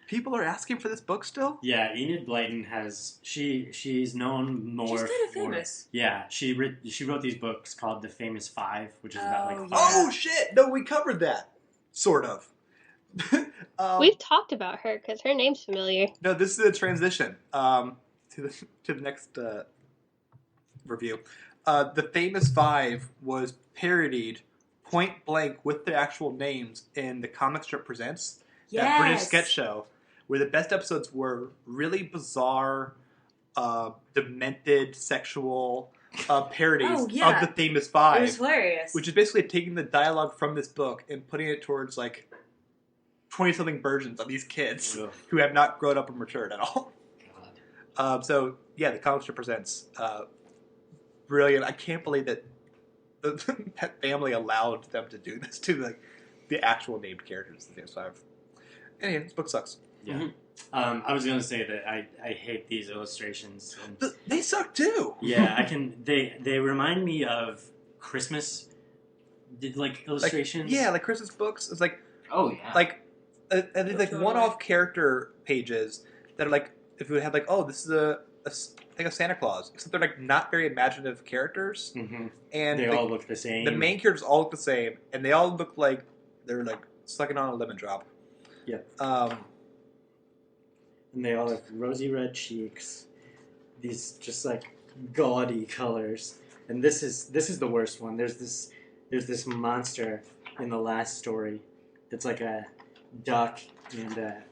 People are asking for this book still? Yeah, Enid Blyton has... She's known more... She's kind of famous. Yeah, she wrote these books called The Famous Five, which is about like... Oh, shit! No, we covered that. Sort of. We've talked about her because her name's familiar. No, this is a transition to the next review. The Famous Five was parodied point blank with the actual names in the Comic Strip Presents, that British sketch show, where the best episodes were really bizarre, demented, sexual parodies of the Famous Five. It was hilarious. Which is basically taking the dialogue from this book and putting it towards, like, 20-something versions of these kids who have not grown up and matured at all. So, yeah, the Comic Strip Presents. Brilliant. I can't believe that that family allowed them to do this to, like, the actual named characters of the Famous Five. Anyway, this book sucks. Yeah. Mm-hmm. I was going to say that I hate these illustrations. And they suck too. Yeah, they remind me of Christmas, like illustrations. Like Christmas books. It's like, oh yeah, like one-off character pages that are like, if we had like, oh, this is a Santa Claus, except they're like not very imaginative characters, and they all look the same. The main characters all look the same, and they all look like they're like sucking on a lemon drop. Yep. And they all have rosy red cheeks. These just like gaudy colors. And this is the worst one. There's this monster in the last story that's like a duck and a...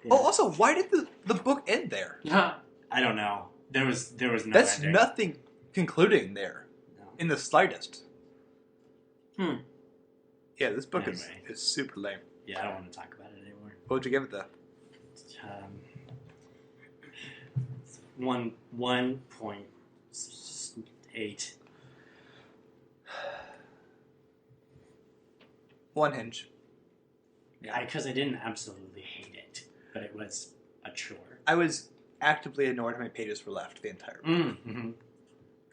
Oh, also, why did the book end there? I don't know. There was no That's ending. nothing concluding there in the slightest. Yeah, this book is super lame. Yeah, I don't want to talk about it anymore. What would you give it though? 1.8. One hinge. Yeah, because I didn't absolutely hate it, but it was a chore. I was actively annoyed how many pages were left the entire book. Mm-hmm.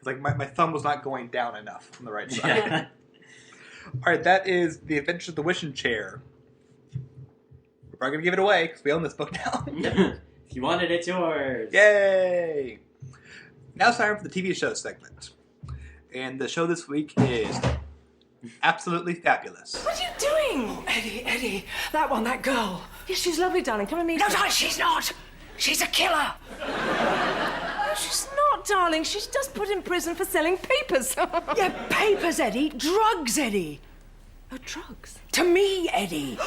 Like my thumb was not going down enough on the right side. All right, that is The Adventures of the Wishing Chair. We're probably going to give it away because we own this book now. If you wanted it, it's yours. Yay! Now it's time for the TV show segment. And the show this week is Absolutely Fabulous. What are you doing? Eddie, that girl. Yes, she's lovely, darling. Come and meet her. No, she's not. She's a killer. No, she's not, darling. She's just put in prison for selling papers. Yeah, papers, Eddie. Drugs, Eddie. Oh, drugs? To me, Eddie.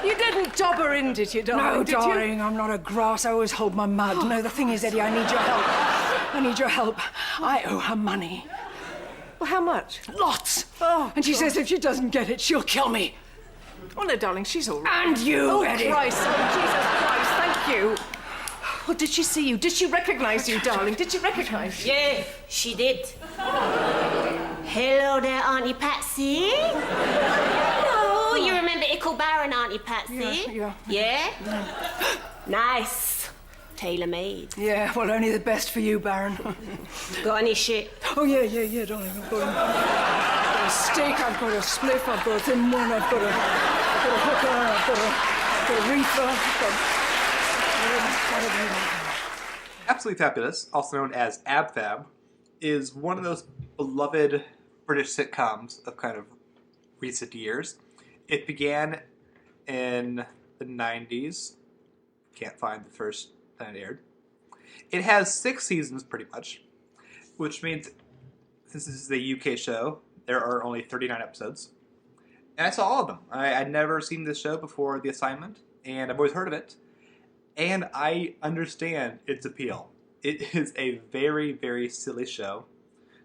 You didn't dob her in, did you, darling? No, darling, I'm not a grass. I always hold my mud. No, the thing is, Eddie, I need your help. I need your help. I owe her money. Well, how much? Lots. Oh, and she says if she doesn't get it, she'll kill me. Oh, no, darling, she's all right. And you, Eddie. Oh, Christ. Oh, Jesus Christ, thank you. Well, did she see you? Did she recognise you, darling? Did she recognise you? Yeah, she did. Hello there, Auntie Patsy. Hello, you remember Ickle Baron, Auntie Patsy? Yeah. Yeah? Nice. Tailor-made. Yeah, well, only the best for you, Baron. Got any shit? Oh, yeah, darling. I've got a steak, I've got a spliff, I've got a thin one, I've got a hooker, I've got a reefer, I've got whatever you want. Absolutely Fabulous, also known as Ab Fab, is one of those beloved British sitcoms of kind of recent years. It began in the 90s. Can't find the first time it aired. It has 6 seasons, pretty much, which means, since this is a UK show, there are only 39 episodes. And I saw all of them. I'd never seen this show before the assignment, and I've always heard of it. And I understand its appeal. It is a very, very silly show.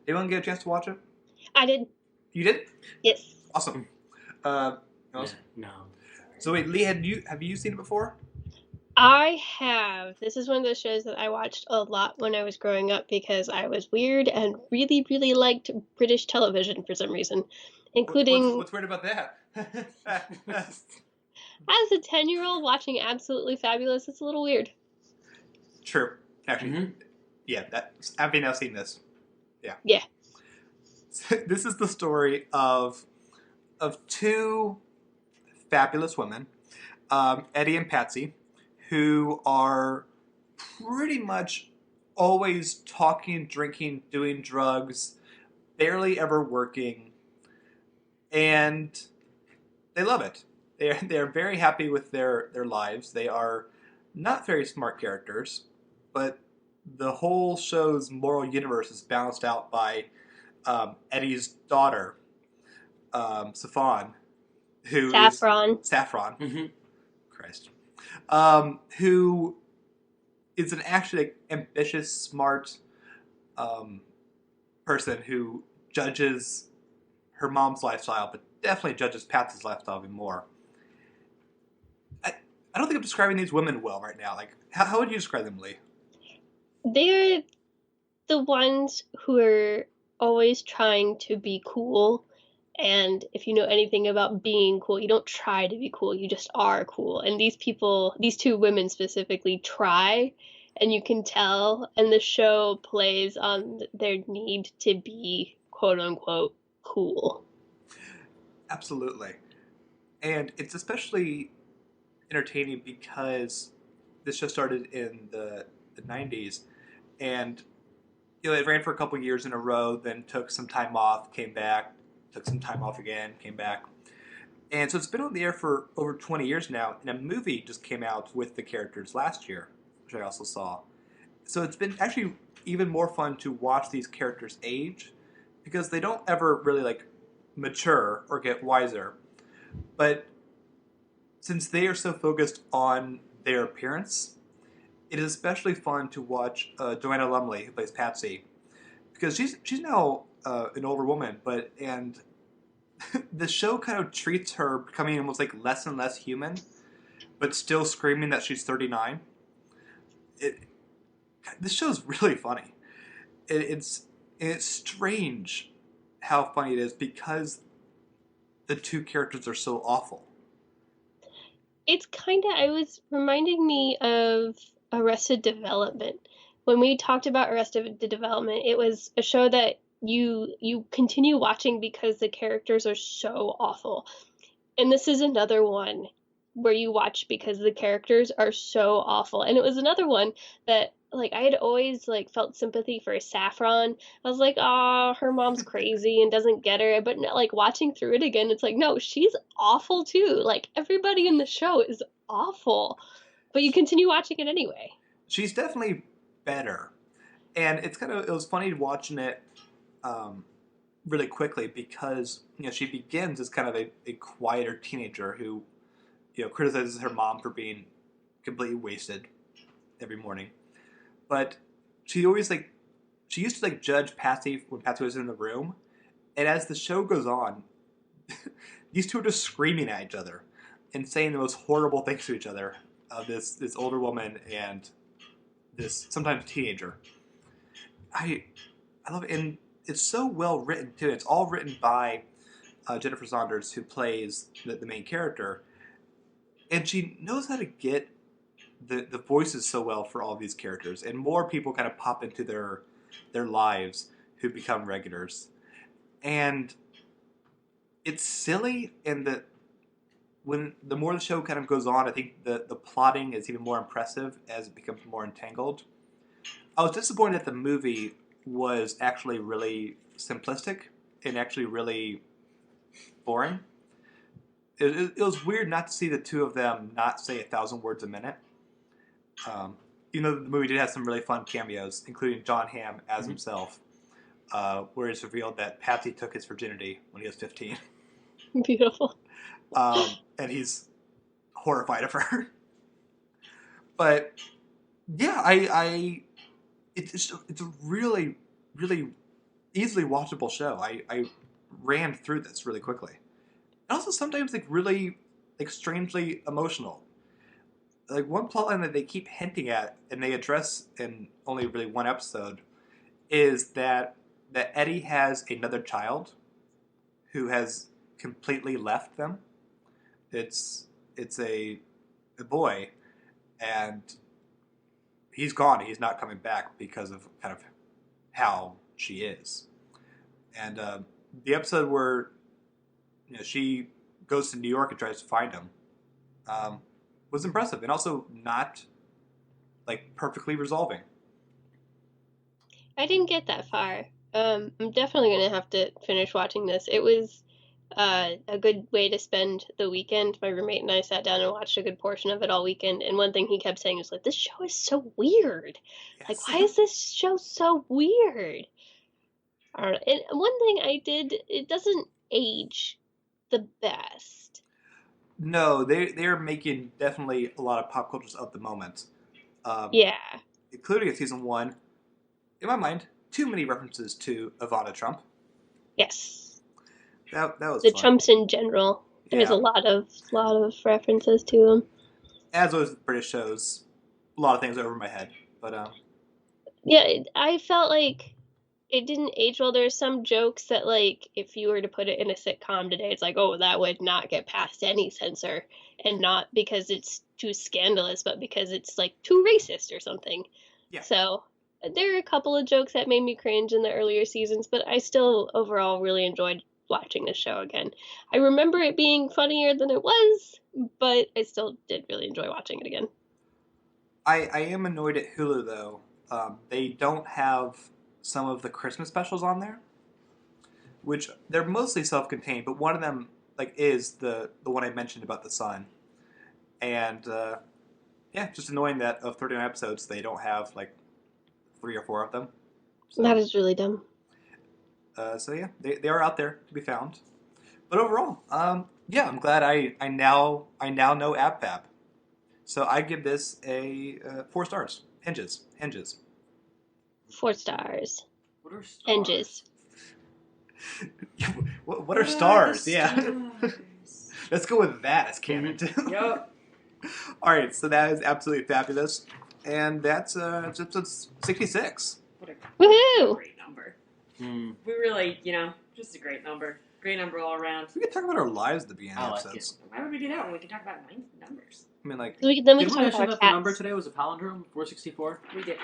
Did anyone get a chance to watch it? I did. You did? Yes. Awesome. No. So wait, Leigh, have you seen it before? I have. This is one of those shows that I watched a lot when I was growing up because I was weird and really, really liked British television for some reason, including... What's weird about that? As a 10-year-old watching Absolutely Fabulous, it's a little weird. True. Actually, yeah, I've now seen this. Yeah. Yeah. This is the story of 2 fabulous women, Eddie and Patsy, who are pretty much always talking, drinking, doing drugs, barely ever working, and they love it. They're very happy with their lives. They are not very smart characters, but the whole show's moral universe is balanced out by Eddie's daughter, Saffron, Saffron. Mm-hmm. Christ. Who is an actually ambitious, smart person who judges her mom's lifestyle, but definitely judges Patsy's lifestyle even more. I don't think I'm describing these women well right now. Like, how would you describe them, Leigh? They're the ones who are always trying to be cool. And if you know anything about being cool, you don't try to be cool, you just are cool. And these 2 women specifically try, and you can tell, and the show plays on their need to be quote-unquote cool. Absolutely. And it's especially entertaining because this show started in the 90s, and it ran for a couple years in a row, then took some time off, came back, took some time off again, came back. And so it's been on the air for over 20 years now, and a movie just came out with the characters last year, which I also saw. So it's been actually even more fun to watch these characters age, because they don't ever really mature or get wiser. But since they are so focused on their appearance, it is especially fun to watch Joanna Lumley, who plays Patsy, because she's now an older woman, and the show kind of treats her becoming almost less and less human, but still screaming that she's 39. This show's really funny. It's strange how funny it is because the 2 characters are so awful. It's it was reminding me of Arrested Development. When we talked about Arrested Development, it was a show that you continue watching because the characters are so awful. And this is another one where you watch because the characters are so awful. And it was another one that I had always felt sympathy for Saffron. I was like, oh, her mom's crazy and doesn't get her. But watching through it again, it's no, she's awful too. Everybody in the show is awful. But you continue watching it anyway. She's definitely better. And it was funny watching it really quickly because she begins as kind of a quieter teenager who criticizes her mom for being completely wasted every morning. But she always she used to judge Patsy when Patsy was in the room, and as the show goes on, these 2 are just screaming at each other and saying the most horrible things to each other. This older woman and this sometimes teenager. I love it, and it's so well written too. It's all written by Jennifer Saunders, who plays the main character, and she knows how to get the voices so well for all these characters, and more people kind of pop into their lives who become regulars. And it's silly, and the more the show kind of goes on, I think the plotting is even more impressive as it becomes more entangled. I was disappointed that the movie was actually really simplistic and actually really boring. It was weird not to see the two of them not say 1,000 words a minute. Even though the movie did have some really fun cameos, including John Hamm as himself, where it's revealed that Patsy took his virginity when he was 15. Beautiful. And he's horrified of her. But yeah, it's a really, really easily watchable show. I ran through this really quickly. And also sometimes really strangely emotional. Like one plotline that they keep hinting at and they address in only really one episode is that Eddie has another child who has completely left them. It's a boy, and he's gone. He's not coming back because of kind of how she is. And the episode where she goes to New York and tries to find him was impressive, and also not perfectly resolving. I didn't get that far. I'm definitely going to have to finish watching this. It was a good way to spend the weekend. My roommate and I sat down and watched a good portion of it all weekend, and one thing he kept saying was this show is so weird. Yes. Why is this show so weird? I don't know. And one thing it doesn't age the best. No, they're making definitely a lot of pop cultures of the moment. Yeah. Including in season 1, in my mind, too many references to Ivana Trump. Yes. That was the fun. Trumps in general. There's a lot of references to them. As always with British shows, a lot of things over my head. But yeah, I felt like it didn't age well. There's some jokes that if you were to put it in a sitcom today, it's that would not get past any censor, and not because it's too scandalous, but because it's too racist or something. Yeah. So there are a couple of jokes that made me cringe in the earlier seasons, but I still overall really enjoyed watching this show again. I remember it being funnier than it was, but I still did really enjoy watching it again. I am annoyed at Hulu though. They don't have some of the Christmas specials on there, which they're mostly self-contained, but one of them is the one I mentioned about the sun. And just annoying that of 39 episodes they don't have 3 or 4 of them. So, that is really dumb. So yeah, they are out there to be found. But overall, I'm glad I now know AbFab. So I give this a 4 stars. Henges. 4 stars. What are stars? Henges. what are stars? Yeah. Let's go with that as canon too. Yep. All right, so that is absolutely fabulous, and that's episode 66. What a Woohoo! great number. We really, just a great number. Great number all around. We could talk about our lives at the beginning of like episodes. Why would we do that when we can talk about numbers? I mean, then we can Didn't we talk mention about that cats. the number today was a palindrome, 464? We did.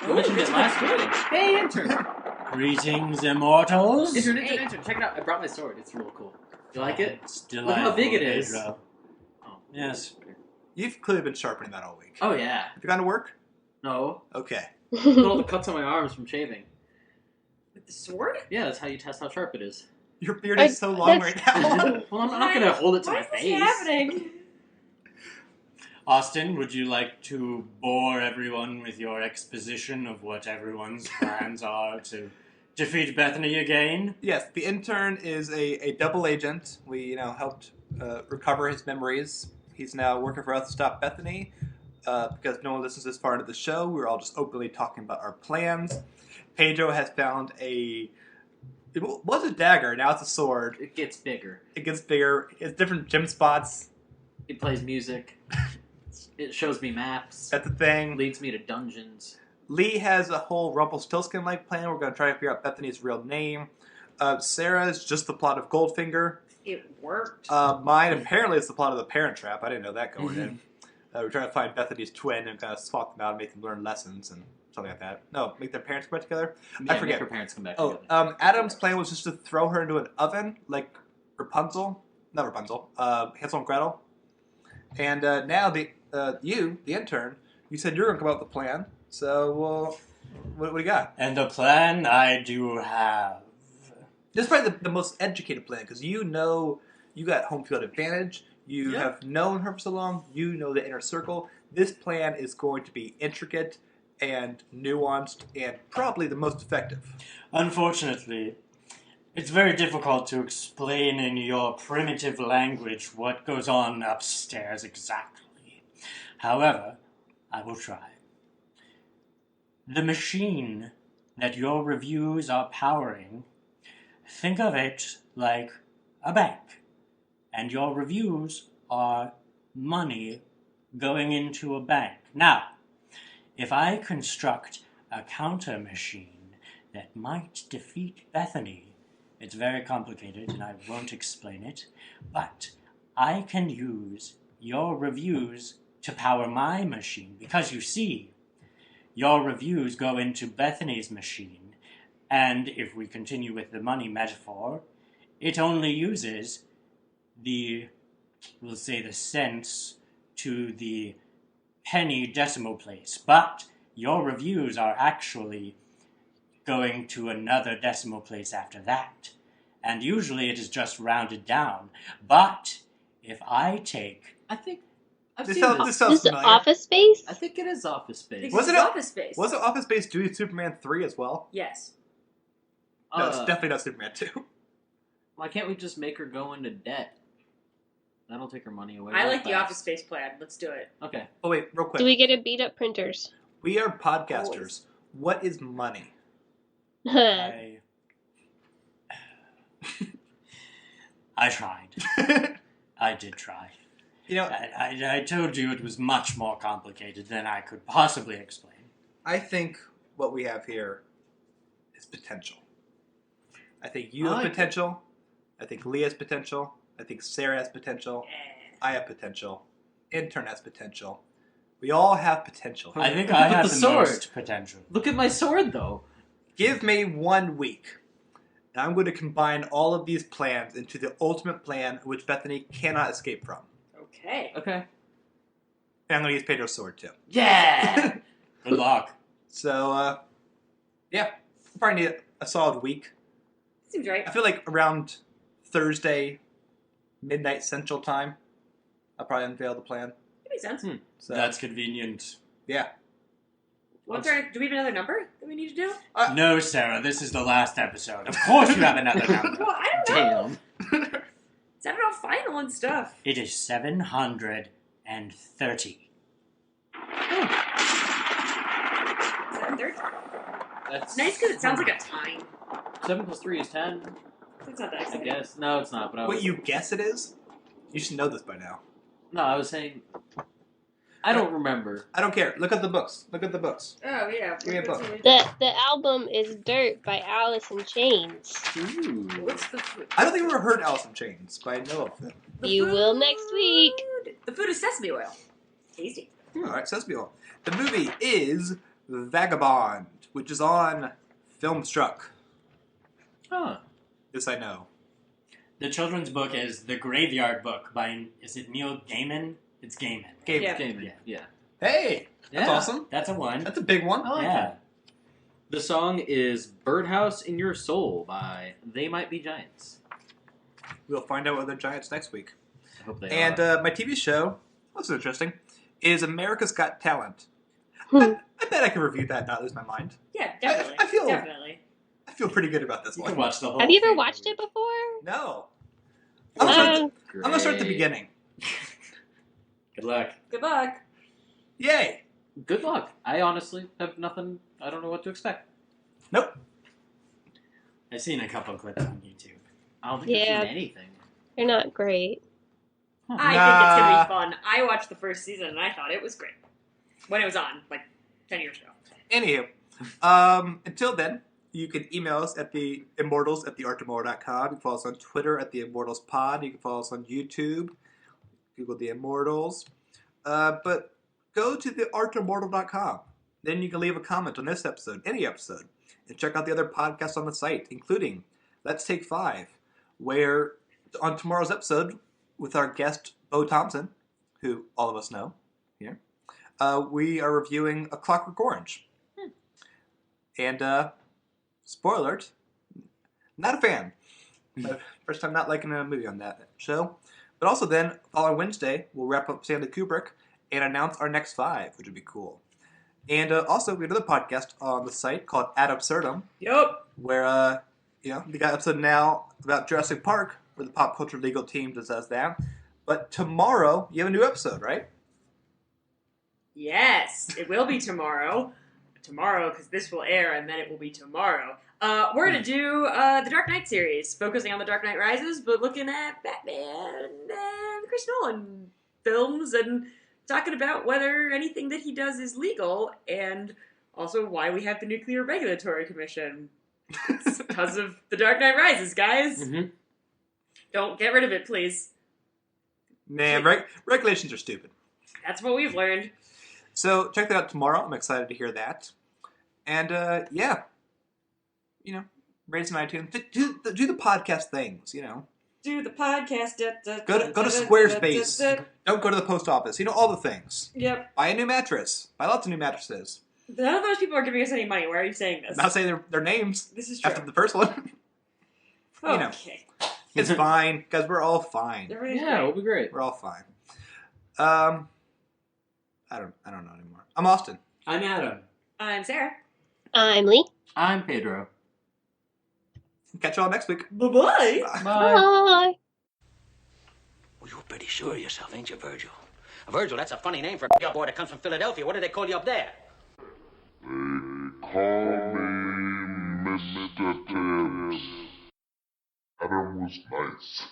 We mentioned it last week. Hey, intern. Greetings, Immortals. Intern, check it out. I brought my sword. It's real cool. You like it? It's Look how big it is. Pedro. Oh, Yes. You've clearly been sharpening that all week. Oh, yeah. Have you gone to work? No. Okay. Look at all the cuts on my arms from shaving. With the sword? Yeah, that's how you test how sharp it is. Your beard is so long right now. Well, I'm not going to hold it to Why my is this face. happening? Austin, would you like to bore everyone with your exposition of what everyone's plans are to defeat Bethany again? Yes, the intern is a double agent. We, helped recover his memories. He's now working for us to stop Bethany because no one listens this far into the show. We're all just openly talking about our plans. Pedro has found it was a dagger, now it's a sword. It gets bigger. It's different gem spots. It plays music. It shows me maps. That's a thing. Leads me to dungeons. Leigh has a whole Rumpelstiltskin-like plan. We're going to try to figure out Bethany's real name. Sarah's just the plot of Goldfinger. It worked. Mine apparently is the plot of The Parent Trap. I didn't know that going in. We're trying to find Bethany's twin and kind of swap them out and make them learn lessons and something like that. No, make their parents come back together? Yeah, I forget. Make her parents come back together. Adam's plan was just to throw her into an oven, like Rapunzel. Not Rapunzel. Hansel and Gretel. And now you, the intern, you said you're going to come up with a plan. So, what do you got? And the plan I do have. This is probably the most educated plan, because you know you got home field advantage. You have known her for so long. You know the inner circle. This plan is going to be intricate and nuanced and probably the most effective. Unfortunately, it's very difficult to explain in your primitive language what goes on upstairs exactly. However, I will try. The machine that your reviews are powering, think of it like a bank. And your reviews are money going into a bank. Now, if I construct a counter machine that might defeat Bethany, it's very complicated and I won't explain it, but I can use your reviews to power my machine, because you see, your reviews go into Bethany's machine, and if we continue with the money metaphor, it only uses we'll say the cents to the penny decimal place, but your reviews are actually going to another decimal place after that, and usually it is just rounded down. But if I take, I think This sounds familiar. Office Space? I think it is Office Space. Was it Office Space? Was it Office Space doing Superman 3 as well? Yes. No, it's definitely not Superman 2. Why can't we just make her go into debt? That'll take her money away. I real like the fast. Office Space plan. Let's do it. Okay. Oh, wait, real quick. Do we get to beat up printers? We are podcasters. What is money? I tried. I did try. You know, I told you it was much more complicated than I could possibly explain. I think what we have here is potential. I think you have potential. I think Leah has potential. I think Sarah has potential. I have potential. Intern has potential. We all have potential. I think I have the most potential. Look at my sword, though. Give me 1 week, and I'm going to combine all of these plans into the ultimate plan which Bethany cannot escape from. Okay. Okay. And I'm going to use Pedro's sword, too. Yeah! Good luck. So, yeah. We'll probably need a solid week. Seems right. I feel like around Thursday, midnight Central Time, I'll probably unveil the plan. That makes sense. So, That's convenient. yeah. Do we have another number that we need to do? No, Sarah, this is the last episode. Of course you have another number. Well, I don't know. Damn. Sounded all final and stuff. It is 730. 7:30. That's Nice because it sounds like a time. 7 plus 3 is 10. It's not that I exciting. guess. No, it's not. But I was. What you guess it is? You should know this by now. No, I was saying. I don't remember. I don't care. Look at the books. Look at the books. Oh, yeah. Give me a book. The album is Dirt by Alice in Chains. Ooh. What's the I don't think I've ever heard Alice in Chains, but I know of them. You will next week. The food is sesame oil. Tasty. Alright, Sesame Oil. The movie is Vagabond, which is on Filmstruck. Huh. This I know. The children's book is The Graveyard Book by, is it Neil Gaiman? It's Gaiman. Gaiman. Yeah. Game. Yeah. Hey! That's Yeah. awesome. That's a one. That's a big one. I like Yeah. that. The song is Birdhouse in Your Soul by They Might Be Giants. We'll find out whether giants next week. I hope they And are. my TV show, this is interesting, is America's Got Talent. Hmm. I bet I can review that and not lose my mind. Yeah, definitely. I feel- Definitely. I feel pretty good about this You one. can watch the whole Have you ever thing. watched it before? No. I'm gonna start at the Great. beginning. Good luck. Good luck. Yay! Good luck. I honestly have nothing. I don't know what to expect. Nope. I've seen a couple clips on YouTube. I don't think Yeah. I've seen anything. They're not great. I think it's going to be fun. I watched the first season and I thought it was great. When it was on, like 10 years ago. Anywho, until then, you can email us at the Immortals@theartofmore.com. You can follow us on Twitter at the Immortals Pod. You can follow us on YouTube. Google the Immortals. But go to theartimmortal.com. Then you can leave a comment on this episode, any episode, and check out the other podcasts on the site, including Let's Take 5, where on tomorrow's episode, with our guest, Bo Thompson, who all of us know here, we are reviewing A Clockwork Orange. And, spoiler alert, not a fan. First time not liking a movie on that show. But also then, following Wednesday, we'll wrap up Stanley Kubrick and announce our next 5, which would be cool. And also, we have another podcast on the site called Ad Absurdum. Yup. Where, we got an episode now about Jurassic Park, where the Pop Culture Legal team does that. But tomorrow, you have a new episode, right? Yes, it will be tomorrow. Tomorrow, because this will air, and then it will be tomorrow. We're going to do the Dark Knight series, focusing on The Dark Knight Rises, but looking at Batman and Chris Nolan films, and talking about whether anything that he does is legal, and also why we have the Nuclear Regulatory Commission. It's because of The Dark Knight Rises, guys. Mm-hmm. Don't get rid of it, please. Nah, regulations are stupid. That's what we've learned. So, check that out tomorrow. I'm excited to hear that. And, rate us on iTunes. Do the podcast things, Do the podcast. Go to Squarespace. Don't go to the post office. All the things. Yep. Buy a new mattress. Buy lots of new mattresses. None of those people are giving us any money. Why are you saying this? I'm not saying their names. This is true. After the first one. Okay. It's fine, because we're all fine. Yeah, it'll be great. We're all fine. I don't know anymore. I'm Austin. I'm Adam. I'm Sarah. I'm Leigh. I'm Pedro. Catch you all next week. Bye-bye. Bye. Bye. Well, you're pretty sure of yourself, ain't you, Virgil? Virgil, that's a funny name for a boy that comes from Philadelphia. What do they call you up there? They call me Mr. Tibbs. Adam was nice.